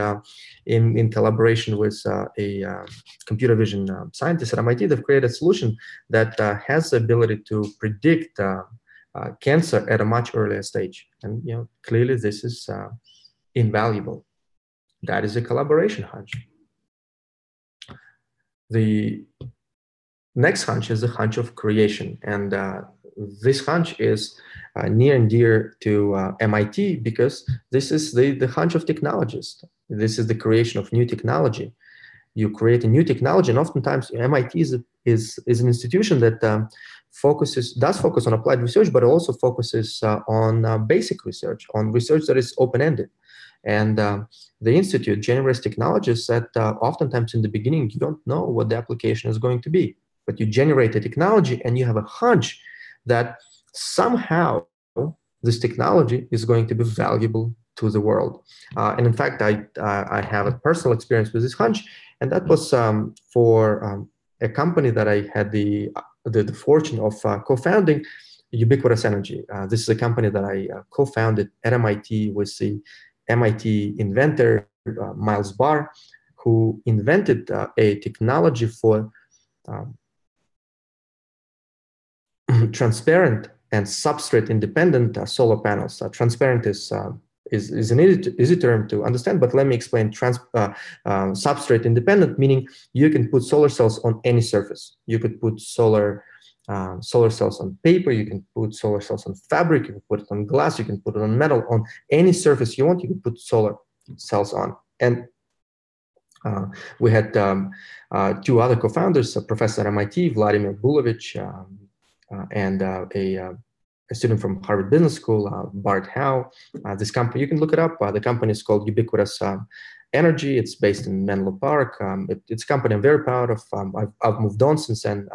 in collaboration with a computer vision scientist at MIT, they've created a solution that has the ability to predict cancer at a much earlier stage. And you know, clearly this is invaluable. That is a collaboration hunch. The next hunch is the hunch of creation. And this hunch is near and dear to MIT because this is the hunch of technologists. This is the creation of new technology. You create a new technology, and oftentimes MIT is an institution that does focus on applied research, but also focuses on basic research, on research that is open-ended. And the institute generates technologies that oftentimes in the beginning you don't know what the application is going to be, but you generate a technology and you have a hunch that somehow this technology is going to be valuable to the world. And in fact, I have a personal experience with this hunch, and that was for a company that I had the fortune of co-founding, Ubiquitous Energy. This is a company that I co-founded at MIT with the MIT inventor, Miles Barr, who invented a technology for transparent and substrate independent solar panels. Transparent is an easy term to understand, but let me explain. Substrate independent, meaning you can put solar cells on any surface. You could put solar cells on paper, you can put solar cells on fabric, you can put it on glass, you can put it on metal, on any surface you want, you can put solar cells on. And we had two other co-founders, a professor at MIT, Vladimir Bulovich, and a student from Harvard Business School, Bart Howe. This company, you can look it up. The company is called Ubiquitous Energy. It's based in Menlo Park. It's a company I'm very proud of. I've moved on since then.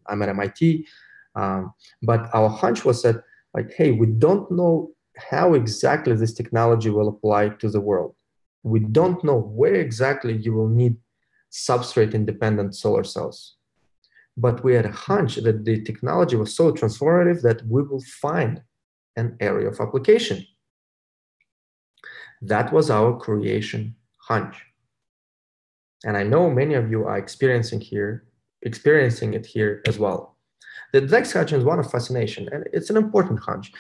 I'm at MIT. But our hunch was that, like, hey, we don't know how exactly this technology will apply to the world. We don't know where exactly you will need substrate-independent solar cells. But we had a hunch that the technology was so transformative that we will find an area of application. That was our creation hunch. And I know many of you are experiencing it here as well. The next hunch is one of fascination, and it's an important hunch.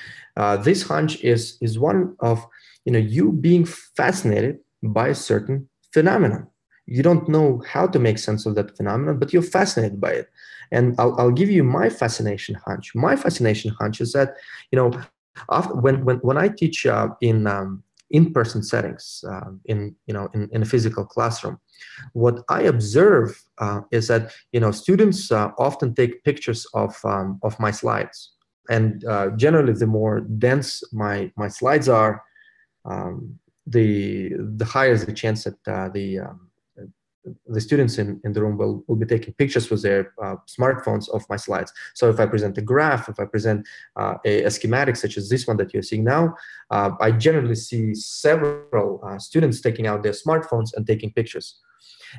This hunch is one of you being fascinated by a certain phenomenon. You don't know how to make sense of that phenomenon, but you're fascinated by it. And I'll give you my fascination hunch. My fascination hunch is that, when I teach in-person settings, in a physical classroom, what I observe is that students often take pictures of my slides, and generally the more dense my slides are, the higher is the chance that the students in the room will be taking pictures with their smartphones of my slides. So if I present a graph, if I present a schematic such as this one that you're seeing now, I generally see several students taking out their smartphones and taking pictures.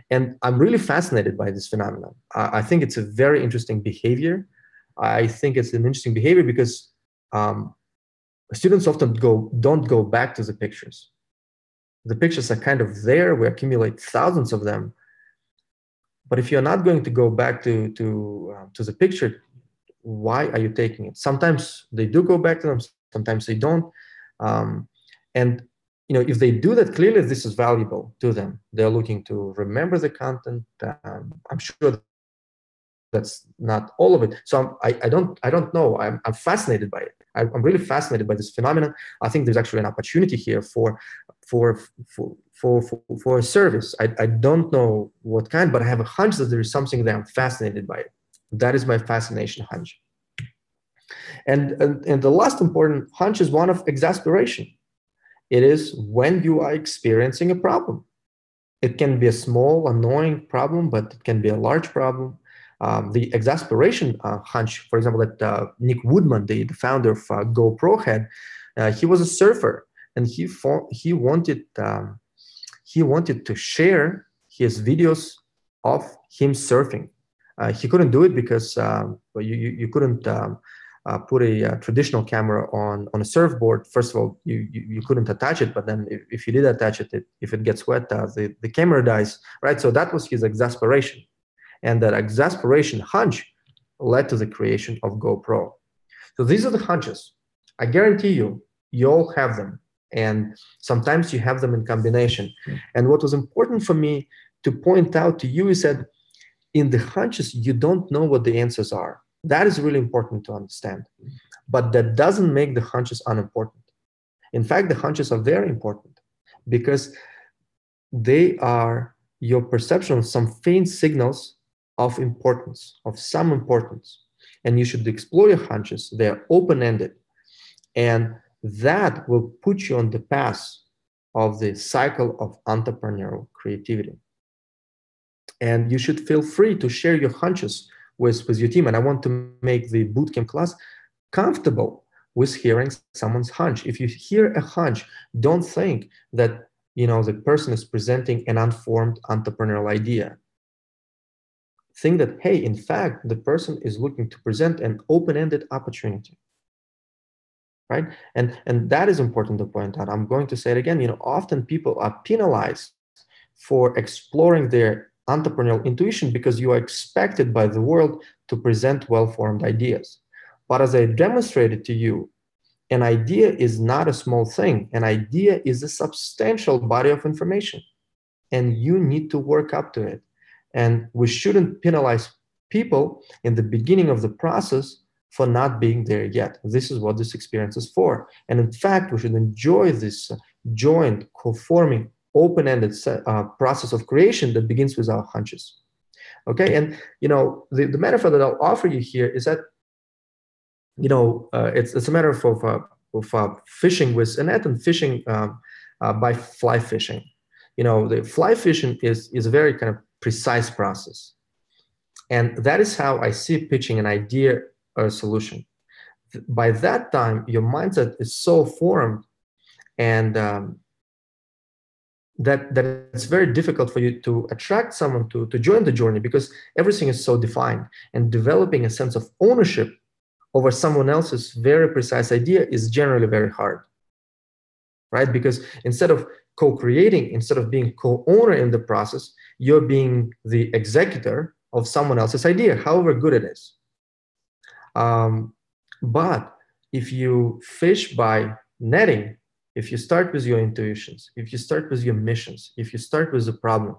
And I'm really fascinated by this phenomenon. I think it's a very interesting behavior. I think it's an interesting behavior because students often don't go back to the pictures. The pictures are kind of there. We accumulate thousands of them. But if you're not going to go back to the picture, why are you taking it? Sometimes they do go back to them. Sometimes they don't. And if they do that, clearly this is valuable to them. They're looking to remember the content. I'm sure that's not all of it. So I don't know. I'm fascinated by it. I'm really fascinated by this phenomenon. I think there's actually an opportunity here for a service. I don't know what kind, but I have a hunch that there is something that I'm fascinated by it. That is my fascination hunch. And the last important hunch is one of exasperation. It is when you are experiencing a problem. It can be a small, annoying problem, but it can be a large problem. The exasperation hunch, for example, that Nick Woodman, the founder of GoPro, had. He was a surfer, and he wanted to share his videos of him surfing. He couldn't do it because you couldn't put a traditional camera on a surfboard. First of all, you couldn't attach it, but then if you did attach it, if it gets wet, the camera dies, right? So that was his exasperation. And that exasperation hunch led to the creation of GoPro. So these are the hunches. I guarantee you all have them. And sometimes you have them in combination. And what was important for me to point out to you is that in the hunches, you don't know what the answers are. That is really important to understand. But that doesn't make the hunches unimportant. In fact, the hunches are very important because they are your perception of some faint signals of importance, of some importance. And you should explore your hunches. They're open-ended. And that will put you on the path of the cycle of entrepreneurial creativity. And you should feel free to share your hunches with your team. And I want to make the bootcamp class comfortable with hearing someone's hunch. If you hear a hunch, don't think that the person is presenting an unformed entrepreneurial idea. Think that, hey, in fact, the person is looking to present an open-ended opportunity. Right? And that is important to point out. I'm going to say it again. Often people are penalized for exploring their entrepreneurial intuition because you are expected by the world to present well-formed ideas. But as I demonstrated to you, an idea is not a small thing. An idea is a substantial body of information, and you need to work up to it. And we shouldn't penalize people in the beginning of the process for not being there yet. This is what this experience is for. And in fact, we should enjoy this joint, co-forming, open-ended process of creation that begins with our hunches. Okay, and the metaphor that I'll offer you here is that it's a matter of fishing with a net and fishing by fly fishing. The fly fishing is a very kind of precise process, and that is how I see pitching an idea or a solution. By that time, your mindset is so formed, and that it's very difficult for you to attract someone to join the journey because everything is so defined, and developing a sense of ownership over someone else's very precise idea is generally very hard, right? Because instead of co-creating, instead of being co-owner in the process, you're being the executor of someone else's idea, however good it is. But if you fish by netting, if you start with your intuitions, if you start with your missions, if you start with the problem,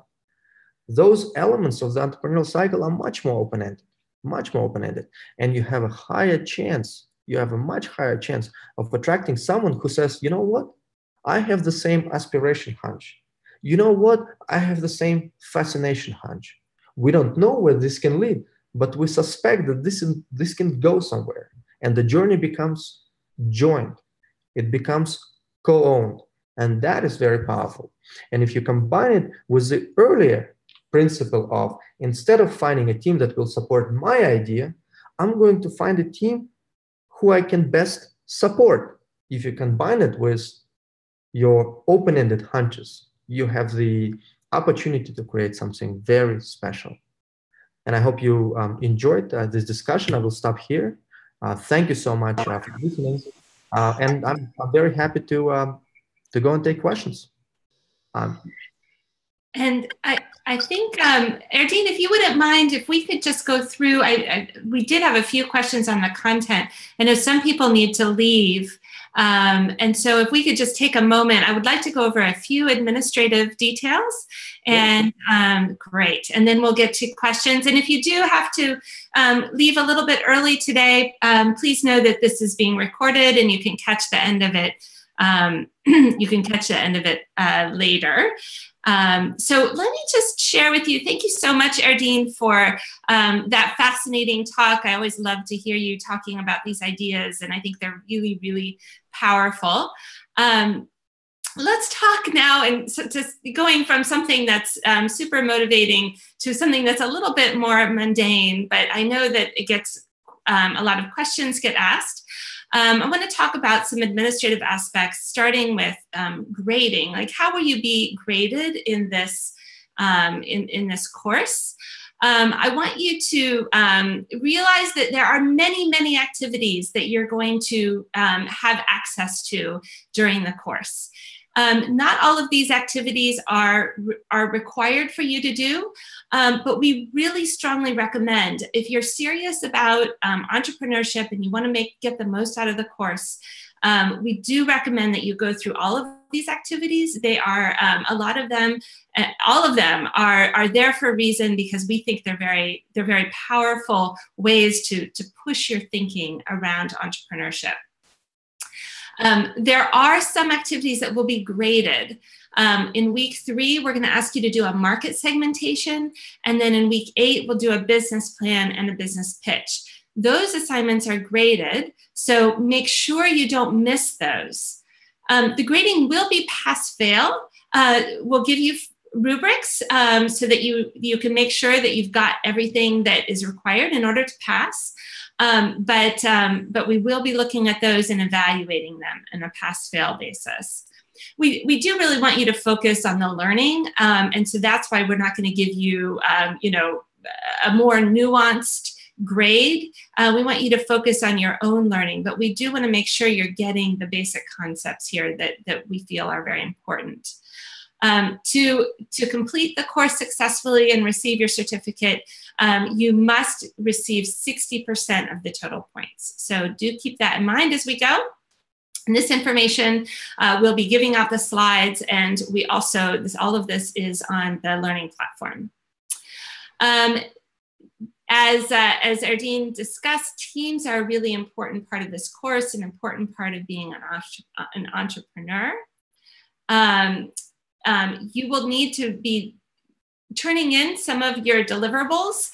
those elements of the entrepreneurial cycle are much more open-ended. And you have a much higher chance of attracting someone who says, you know what, I have the same aspiration hunch. You know what, I have the same fascination hunch. We don't know where this can lead, but we suspect that this can go somewhere. And the journey becomes joint. It becomes co-owned. And that is very powerful. And if you combine it with the earlier principle of, instead of finding a team that will support my idea, I'm going to find a team who I can best support. If you combine it with your open-ended hunches, you have the opportunity to create something very special. And I hope you enjoyed this discussion. I will stop here. Thank you so much for listening. And I'm very happy to go and take questions. And I think, Erdine, if you wouldn't mind, if we could just go through, we did have a few questions on the content. I know some people need to leave. And so if we could just take a moment, I would like to go over a few administrative details. And great. And then we'll get to questions. And if you do have to leave a little bit early today, please know that this is being recorded and you can catch the end of it. Later. So let me just share with you. Thank you so much, Erdine, for that fascinating talk. I always love to hear you talking about these ideas, and I think they're really, really powerful. Let's talk now, and so just going from something that's super motivating to something that's a little bit more mundane, but I know that it gets a lot of questions get asked. I want to talk about some administrative aspects, starting with grading. Like, how will you be graded in this in this course? I want you to realize that there are many, many activities that you're going to have access to during the course. Not all of these activities are required for you to do, but we really strongly recommend, if you're serious about entrepreneurship and you want to get the most out of the course, we do recommend that you go through all of these activities. They are, a lot of them, all of them are there for a reason, because we think they're very powerful ways to push your thinking around entrepreneurship. There are some activities that will be graded. In week 3, we're going to ask you to do a market segmentation. And then in week 8, we'll do a business plan and a business pitch. Those assignments are graded, so make sure you don't miss those. The grading will be pass-fail. We'll give you rubrics so that you can make sure that you've got everything that is required in order to pass. But we will be looking at those and evaluating them on a pass-fail basis. We do really want you to focus on the learning, and so that's why we're not going to give you, a more nuanced grade. We want you to focus on your own learning, but we do want to make sure you're getting the basic concepts here that we feel are very important. To complete the course successfully and receive your certificate, you must receive 60% of the total points. So do keep that in mind as we go. And this information, we'll be giving out the slides, and we also, all of this is on the learning platform. As Erdine discussed, teams are a really important part of this course, an important part of being an entrepreneur. You will need to be turning in some of your deliverables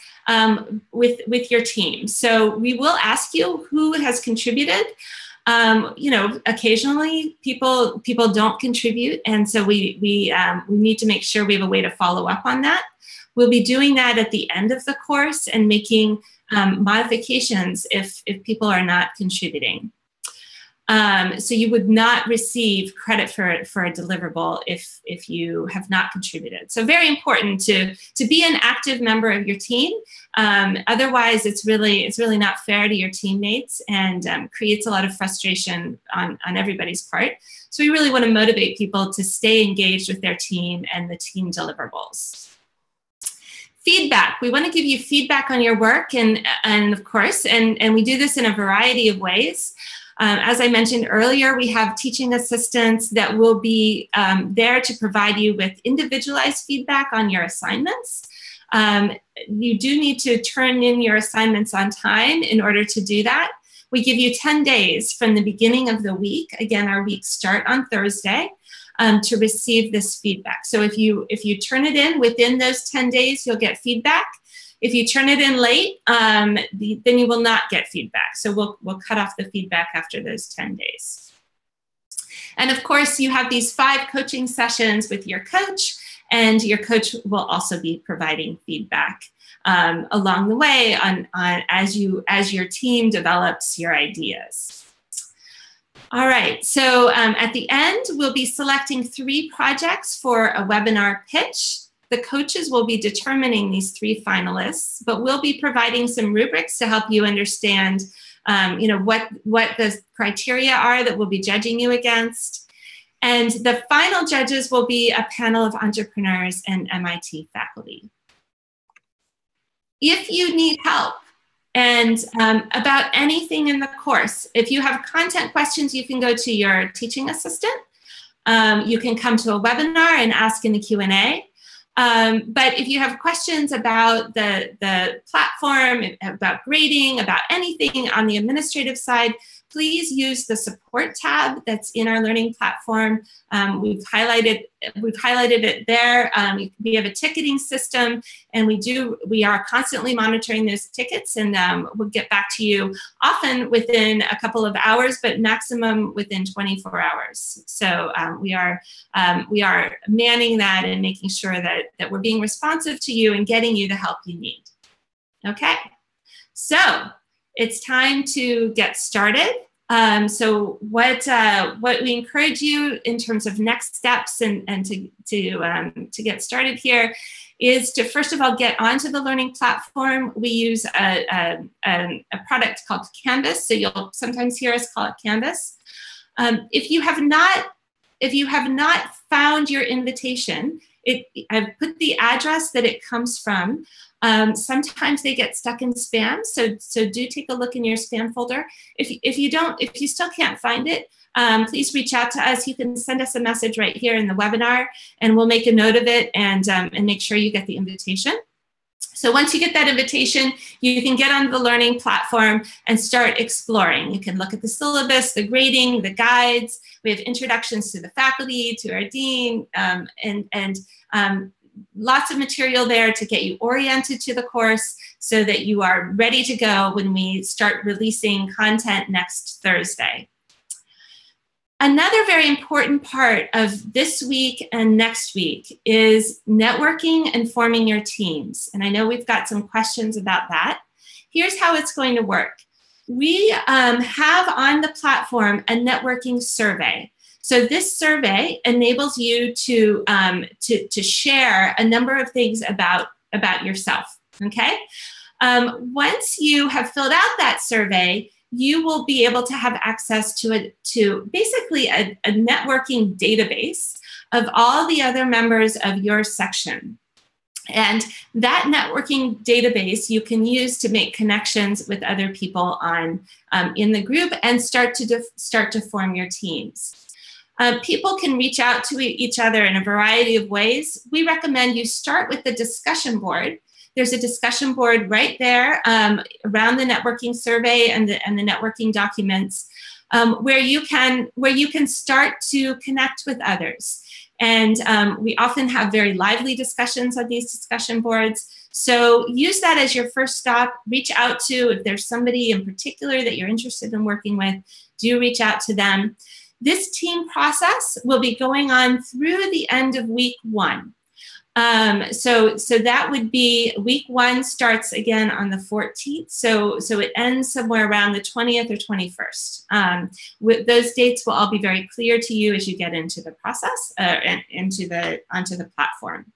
with your team. So we will ask you who has contributed. Occasionally people don't contribute, and so we need to make sure we have a way to follow up on that. We'll be doing that at the end of the course and making modifications if people are not contributing. So you would not receive credit for a deliverable if you have not contributed. So very important to be an active member of your team. Otherwise, it's really not fair to your teammates, and creates a lot of frustration on everybody's part. So we really want to motivate people to stay engaged with their team and the team deliverables. Feedback. We want to give you feedback on your work, and of course, and we do this in a variety of ways. As I mentioned earlier, we have teaching assistants that will be there to provide you with individualized feedback on your assignments. You do need to turn in your assignments on time in order to do that. We give you 10 days from the beginning of the week. Again, our weeks start on Thursday. To receive this feedback. So if you turn it in within those 10 days, you'll get feedback. If you turn it in late, then you will not get feedback. So we'll cut off the feedback after those 10 days. And of course, you have these 5 coaching sessions with your coach, and your coach will also be providing feedback along the way as your team develops your ideas. All right, so at the end, we'll be selecting 3 projects for a webinar pitch. The coaches will be determining these 3 finalists, but we'll be providing some rubrics to help you understand what the criteria are that we'll be judging you against. And the final judges will be a panel of entrepreneurs and MIT faculty. If you need help, and about anything in the course, if you have content questions, you can go to your teaching assistant. You can come to a webinar and ask in the Q&A. But if you have questions about the platform, about grading, about anything on the administrative side, please use the support tab that's in our learning platform. We've highlighted it there. We have a ticketing system, and we are constantly monitoring those tickets, and we'll get back to you often within a couple of hours, but maximum within 24 hours. So we are manning that and making sure that we're being responsive to you and getting you the help you need. Okay, so it's time to get started. So what we encourage you in terms of next steps and to get started here is to first of all get onto the learning platform. We use a product called Canvas, so you'll sometimes hear us call it Canvas. If you have not found your invitation, I've put the address that it comes from. Sometimes they get stuck in spam, so do take a look in your spam folder. If you still can't find it, please reach out to us. You can send us a message right here in the webinar, and we'll make a note of it and make sure you get the invitation. So once you get that invitation, you can get on the learning platform and start exploring. You can look at the syllabus, the grading, the guides. We have introductions to the faculty, to our dean, and lots of material there to get you oriented to the course so that you are ready to go when we start releasing content next Thursday. Another very important part of this week and next week is networking and forming your teams. And I know we've got some questions about that. Here's how it's going to work. We have on the platform a networking survey. So this survey enables you to share a number of things about yourself, okay? Once you have filled out that survey, you will be able to have access to basically a networking database of all the other members of your section. And that networking database you can use to make connections with other people in the group and start to form your teams. People can reach out to each other in a variety of ways. We recommend you start with the discussion board. There's a discussion board right there around the networking survey and the networking documents where you can start to connect with others. And we often have very lively discussions on these discussion boards. So use that as your first stop. Reach out to, if there's somebody in particular that you're interested in working with, do reach out to them. This team process will be going on through the end of week 1. So that would be week 1 starts again on the 14th. So it ends somewhere around the 20th or 21st. Those dates will all be very clear to you as you get into the process and onto the platform.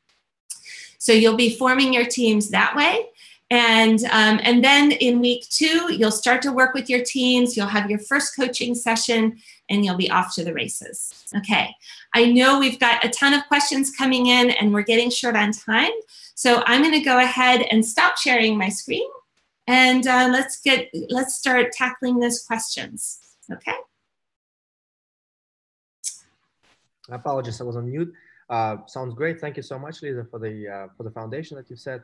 So you'll be forming your teams that way. And then in week 2, you'll start to work with your teams. You'll have your first coaching session and you'll be off to the races. Okay. I know we've got a ton of questions coming in and we're getting short on time. So I'm going to go ahead and stop sharing my screen and let's start tackling those questions. Okay. I apologize, I was on mute. Sounds great. Thank you so much, Lisa, for the foundation that you said.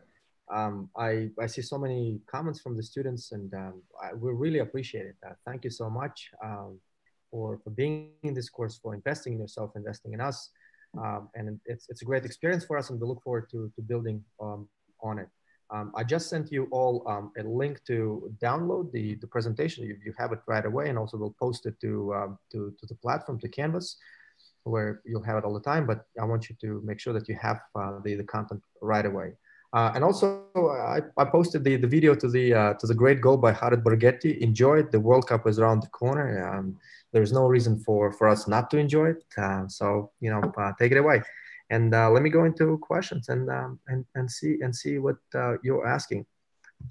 I see so many comments from the students and we really appreciate it. Thank you so much for being in this course, for investing in yourself, investing in us. And it's a great experience for us and we look forward to building on it. I just sent you all a link to download the presentation. You have it right away, and also we'll post it to the platform, to Canvas, where you'll have it all the time, but I want you to make sure that you have the content right away. And also, I posted the video to the great goal by Jared Borghetti. Enjoy it. The World Cup is around the corner. There's no reason for us not to enjoy it. So take it away. And let me go into questions and see what you're asking.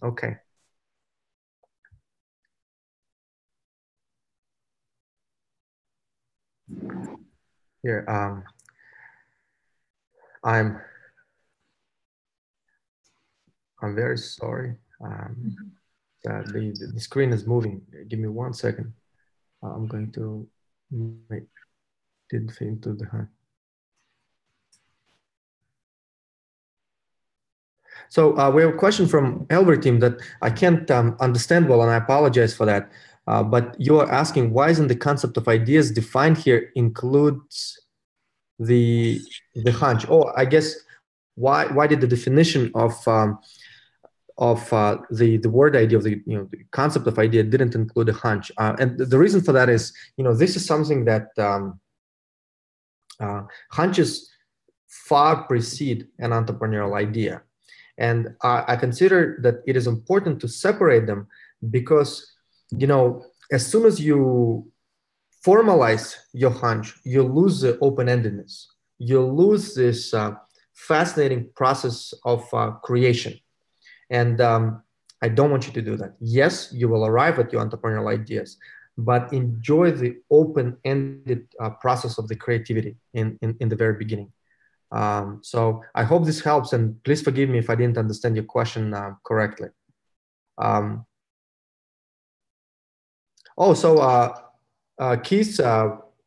Okay. Here, I'm very sorry. The screen is moving. Give me 1 second. I'm going to make it into the. So we have a question from Elver team that I can't understand well, and I apologize for that. But you are asking, why isn't the concept of ideas defined here includes the hunch? Oh, I guess why did the definition of the word idea, of the the concept of idea didn't include a hunch? And the reason for that is, this is something that hunches far precede an entrepreneurial idea. And I consider that it is important to separate them because, as soon as you formalize your hunch, you lose the open-endedness. You lose this fascinating process of creation. And I don't want you to do that. Yes, you will arrive at your entrepreneurial ideas, but enjoy the open-ended process of the creativity in the very beginning. So I hope this helps, and please forgive me if I didn't understand your question correctly. Keith,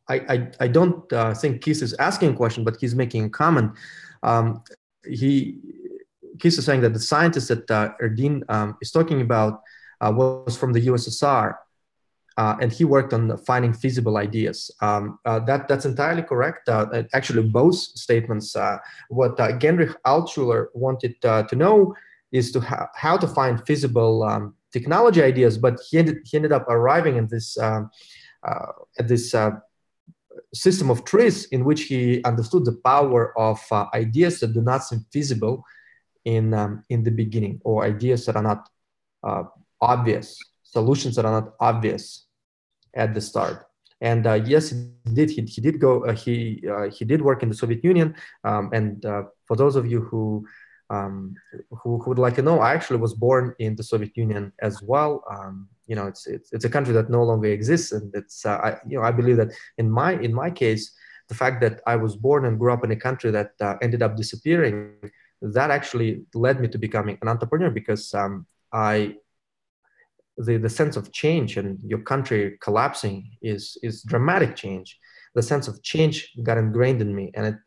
I don't think Keith is asking a question, but he's making a comment. Keith is saying that the scientist that Erdine is talking about was from the USSR, and he worked on finding feasible ideas. That's entirely correct. Actually, both statements. What Genrich Altschuler wanted to know is how to find feasible technology ideas, but he ended up arriving in this at this system of trees in which he understood the power of ideas that do not seem feasible in the beginning, or ideas that are not obvious, solutions that are not obvious at the start. And yes, indeed, he did go. He did work in the Soviet Union. And for those of you who would like to know, I actually was born in the Soviet Union as well. You know, it's a country that no longer exists, and it's I believe that in my case, the fact that I was born and grew up in a country that ended up disappearing, that actually led me to becoming an entrepreneur, because the sense of change and your country collapsing is dramatic change. The sense of change got ingrained in me, and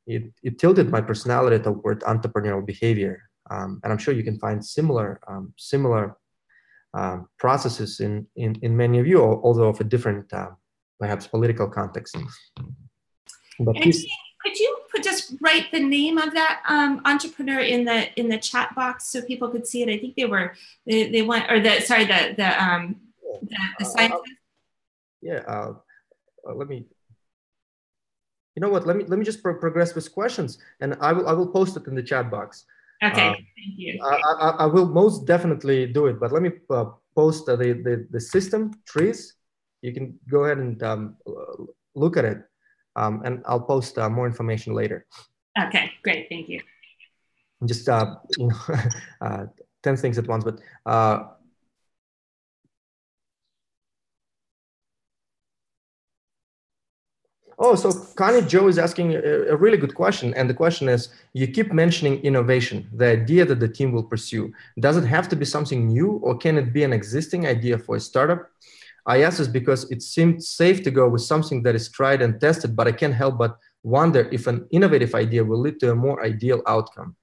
it tilted my personality toward entrepreneurial behavior. And I'm sure you can find similar processes in many of you, although of a different perhaps political context. But could you just write the name of that entrepreneur in the chat box so people could see it? I think they want, or the scientist. Let me. You know what? Let me just progress with questions, and I will post it in the chat box. Okay, thank you. I will most definitely do it, but let me post the system trees. You can go ahead and look at it, and I'll post more information later. Okay, great, thank you. Just 10 things at once, but. Oh, so Connie Joe is asking a really good question. And the question is, you keep mentioning innovation, the idea that the team will pursue. Does it have to be something new, or can it be an existing idea for a startup? I ask this because it seemed safe to go with something that is tried and tested, but I can't help but wonder if an innovative idea will lead to a more ideal outcome.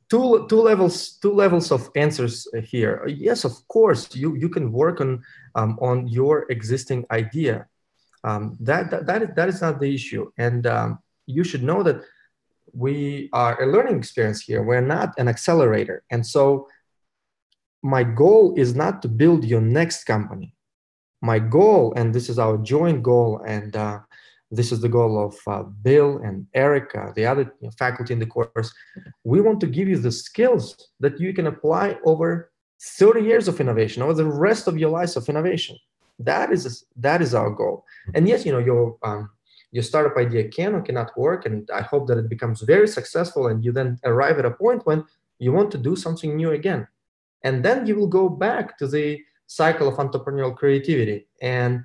Two levels of answers here. Yes, of course, you can work on your existing idea. That is not the issue, and you should know that we are a learning experience here. We're not an accelerator, and so my goal is not to build your next company. My goal, and this is our joint goal, and this is the goal of Bill and Erica, the other faculty in the course. We want to give you the skills that you can apply over 30 years of innovation, over the rest of your lives of innovation. That is our goal. And yes, your startup idea can or cannot work, and I hope that it becomes very successful, and you then arrive at a point when you want to do something new again. And then you will go back to the cycle of entrepreneurial creativity and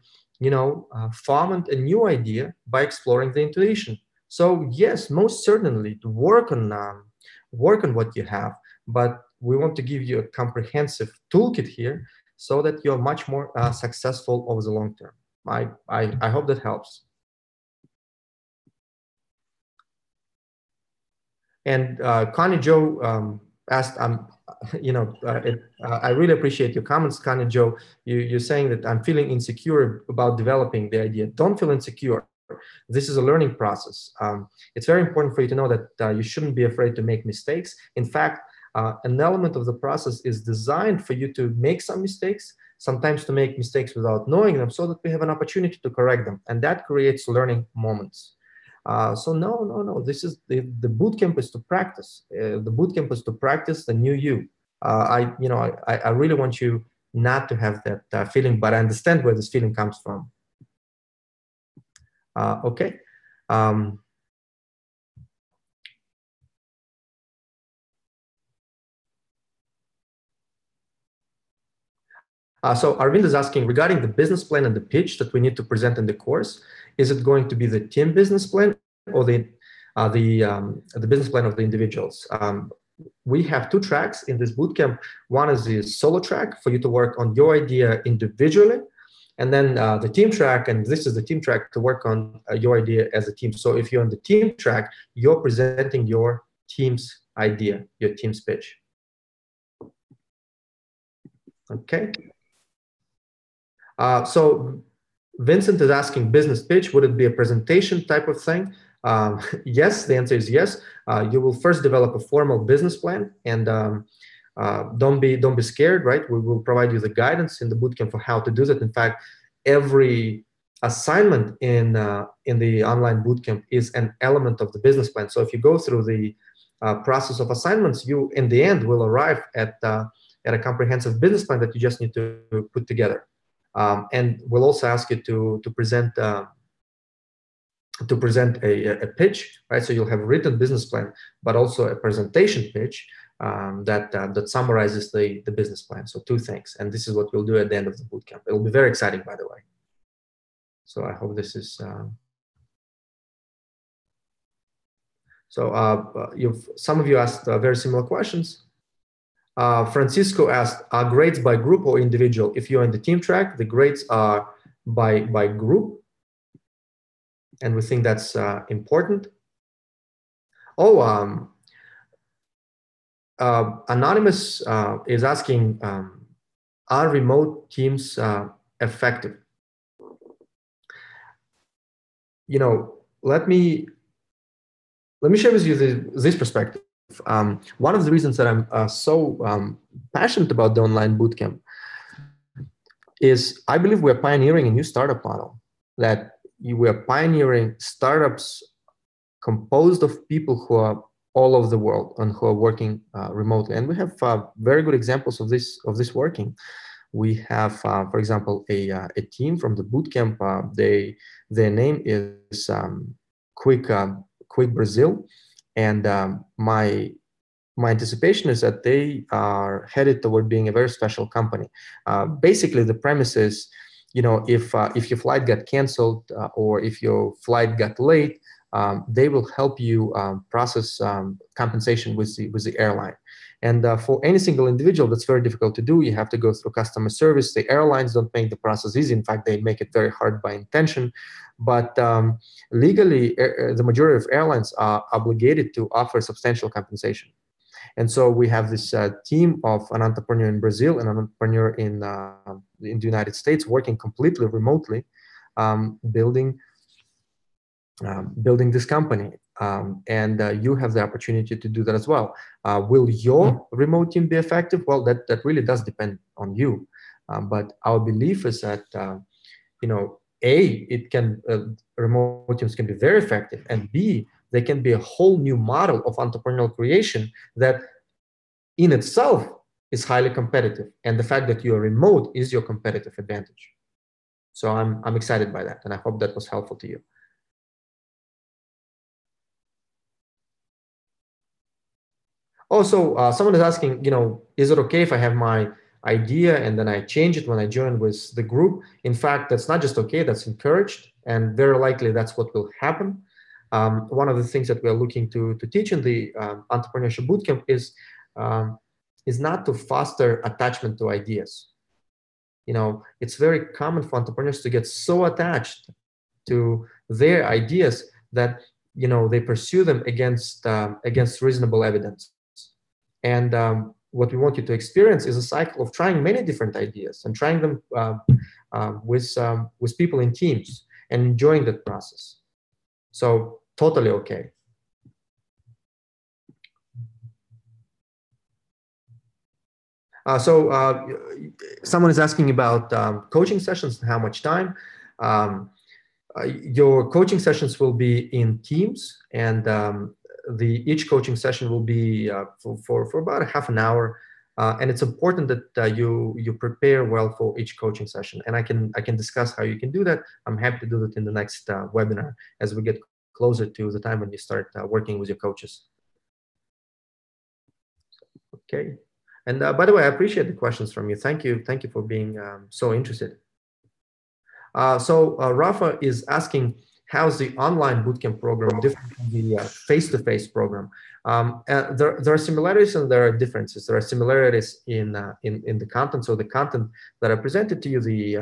foment a new idea by exploring the intuition. So yes, most certainly to work on what you have, but we want to give you a comprehensive toolkit here so that you're much more successful over the long term. I hope that helps. And Connie Joe asked, I really appreciate your comments, Connie Joe. You're saying that I'm feeling insecure about developing the idea. Don't feel insecure. This is a learning process. It's very important for you to know that you shouldn't be afraid to make mistakes. In fact, an element of the process is designed for you to make some mistakes, sometimes to make mistakes without knowing them, so that we have an opportunity to correct them. And that creates learning moments. So no. This is the bootcamp is to practice. The bootcamp is to practice the new you. I really want you not to have that feeling, but I understand where this feeling comes from. Okay. So Arvind is asking regarding the business plan and the pitch that we need to present in the course. Is it going to be the team business plan or the business plan of the individuals? We have two tracks in this bootcamp. One is the solo track for you to work on your idea individually, and then the team track, and this is the team track to work on your idea as a team. So if you're on the team track, you're presenting your team's idea, your team's pitch. Okay. So Vincent is asking business pitch, would it be a presentation type of thing? Yes, the answer is yes. You will first develop a formal business plan, and don't be scared, right? We will provide you the guidance in the bootcamp for how to do that. In fact, every assignment in the online bootcamp is an element of the business plan. So if you go through the process of assignments, you in the end will arrive at a comprehensive business plan that you just need to put together. And we'll also ask you to present a pitch, right? So you'll have a written business plan, but also a presentation pitch that summarizes the business plan. So two things, and this is what we'll do at the end of the bootcamp. It'll be very exciting, by the way. So I hope this is. Some of you asked very similar questions. Francisco asked, are grades by group or individual? If you're in the team track, the grades are by group. And we think that's important. Oh, Anonymous is asking, are remote teams effective? You know, let me share with you this perspective. One of the reasons that I'm so passionate about the online bootcamp is I believe we're pioneering a new startup model, that we're pioneering startups composed of people who are all over the world and who are working remotely. And we have very good examples of this working. We have, for example, a team from the bootcamp. Their name is Quick Brazil, and my anticipation is that they are headed toward being a very special company. Basically, the premise is, you know, if your flight got canceled or if your flight got late, they will help you process compensation with the airline. And for any single individual, that's very difficult to do. You have to go through customer service. The airlines don't make the process easy. In fact, they make it very hard by intention. But legally, the majority of airlines are obligated to offer substantial compensation. And so we have this team of an entrepreneur in Brazil and an entrepreneur in the United States working completely remotely, building this company. And you have the opportunity to do that as well. Will your remote team be effective? Well, that really does depend on you. But our belief is that, you know, A, remote teams can be very effective, and B, they can be a whole new model of entrepreneurial creation that in itself is highly competitive. And the fact that you're remote is your competitive advantage. So I'm excited by that, and I hope that was helpful to you. Also, someone is asking, you know, is it okay if I have my idea and then I change it when I join with the group? In fact, that's not just okay, that's encouraged, and very likely that's what will happen. One of the things that we're looking to teach in the Entrepreneurship Bootcamp is not to foster attachment to ideas. You know, it's very common for entrepreneurs to get so attached to their ideas that, you know, they pursue them against reasonable evidence. And what we want you to experience is a cycle of trying many different ideas and trying them with people in teams and enjoying that process. So totally okay. Someone is asking about coaching sessions and how much time. Your coaching sessions will be in teams, and each coaching session will be for about a half an hour. And it's important that you prepare well for each coaching session. And I can discuss how you can do that. I'm happy to do that in the next webinar as we get closer to the time when you start working with your coaches. Okay. And by the way, I appreciate the questions from you. Thank you for being so interested. So Rafa is asking, how's the online bootcamp program different from the face-to-face program? There are similarities and there are differences. There are similarities in the content. So the content that I presented to you, the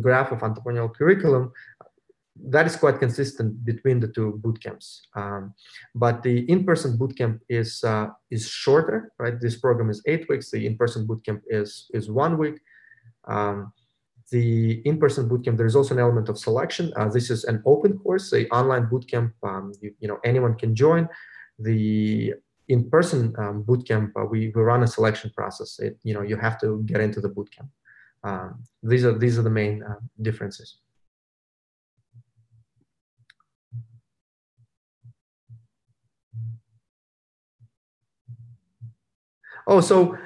graph of entrepreneurial curriculum, that is quite consistent between the two bootcamps. But the in-person bootcamp is shorter, right? This program is 8 weeks. The in-person bootcamp is 1 week. The in-person bootcamp, there's also an element of selection. This is an open course, the online bootcamp, anyone can join. The in-person bootcamp, we run a selection process. You have to get into the bootcamp. These are the main differences. Oh, so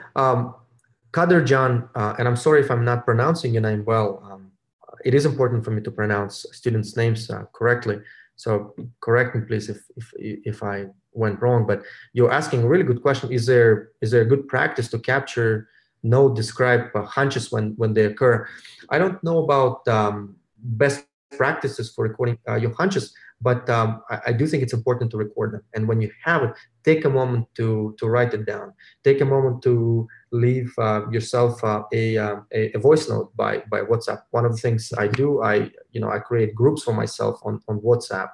Kader Jan, and I'm sorry if I'm not pronouncing your name well. It is important for me to pronounce students' names correctly. So correct me, please, if I went wrong. But you're asking a really good question. Is there a good practice to capture, know, describe hunches when they occur? I don't know about best practices for recording your hunches, but I do think it's important to record them. And when you have it, take a moment to write it down. Take a moment to leave yourself a voice note by WhatsApp. One of the things I do, I create groups for myself on WhatsApp,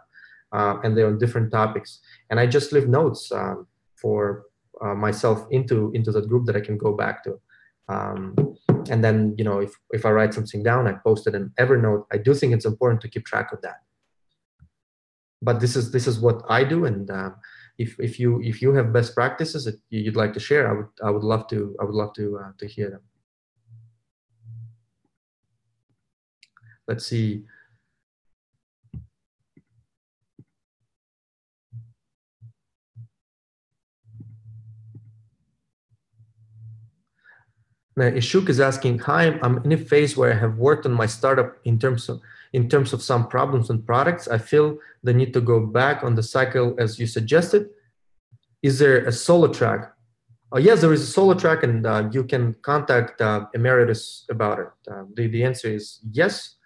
and they're on different topics. And I just leave notes for myself into that group that I can go back to. And then, if I write something down, I post it in Evernote. I do think it's important to keep track of that. But this is what I do, and if you have best practices that you'd like to share, I would love to hear them. Let's see. Now, Ishuk is asking, hi, I'm in a phase where I have worked on my startup in terms of some problems and products. I feel the need to go back on the cycle as you suggested. Is there a solo track? Yes, there is a solo track, and you can contact Emeritus about it. The answer is yes.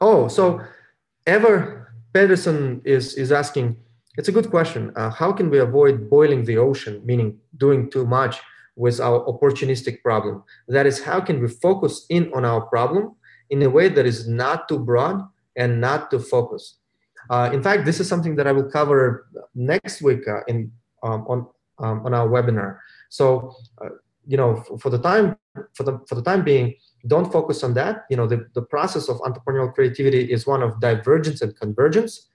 Oh, so Ever Pedersen is asking, it's a good question. How can we avoid boiling the ocean, meaning doing too much with our opportunistic problem? That is, how can we focus in on our problem in a way that is not too broad and not too focused? In fact, this is something that I will cover next week on our webinar. So, for the time being, don't focus on that. The process of entrepreneurial creativity is one of divergence and convergence.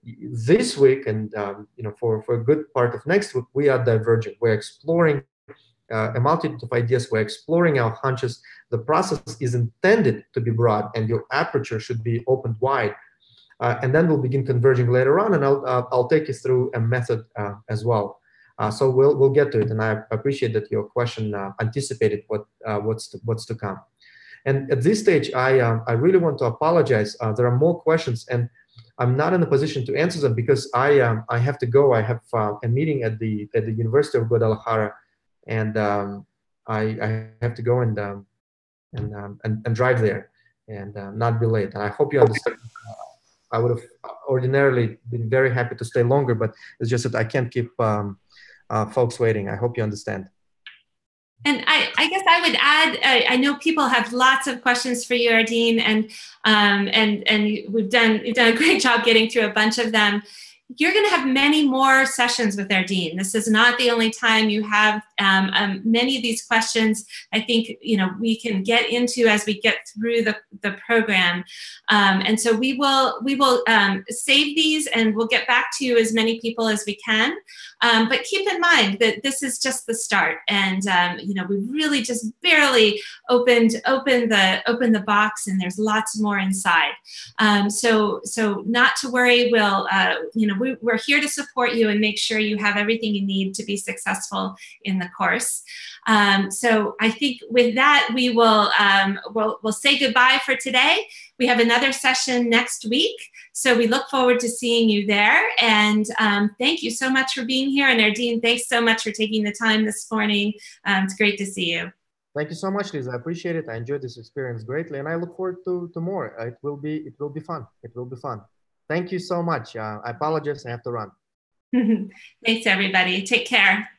This week, and for a good part of next week, we are divergent. We're exploring a multitude of ideas. We're exploring our hunches. The process is intended to be broad, and your aperture should be opened wide. And then we'll begin converging later on, and I'll take you through a method as well. So we'll get to it, and I appreciate that your question anticipated what's to come. And at this stage, I really want to apologize. There are more questions, and I'm not in a position to answer them because I have to go. I have a meeting at the University of Guadalajara, and I have to go and drive there and not be late. And I hope you understand. I would have ordinarily been very happy to stay longer, but it's just that I can't keep folks waiting. I hope you understand. And I guess I would add, I know people have lots of questions for you, Ardeen, and you've done a great job getting through a bunch of them. You're going to have many more sessions with Ardeen. This is not the only time you have many of these questions. I think we can get into as we get through the program, and so we will save these, and we'll get back to you as many people as we can. But keep in mind that this is just the start, and we really just barely opened the box, and there's lots more inside. So not to worry. We're here to support you and make sure you have everything you need to be successful in the course. So I think with that, we will we'll say goodbye for today. We have another session next week. So we look forward to seeing you there. And thank you so much for being here. And Ardeen, thanks so much for taking the time this morning. It's great to see you. Thank you so much, Lisa. I appreciate it. I enjoyed this experience greatly, and I look forward to more. It will be fun. It will be fun. Thank you so much. I apologize. I have to run. Thanks, everybody. Take care.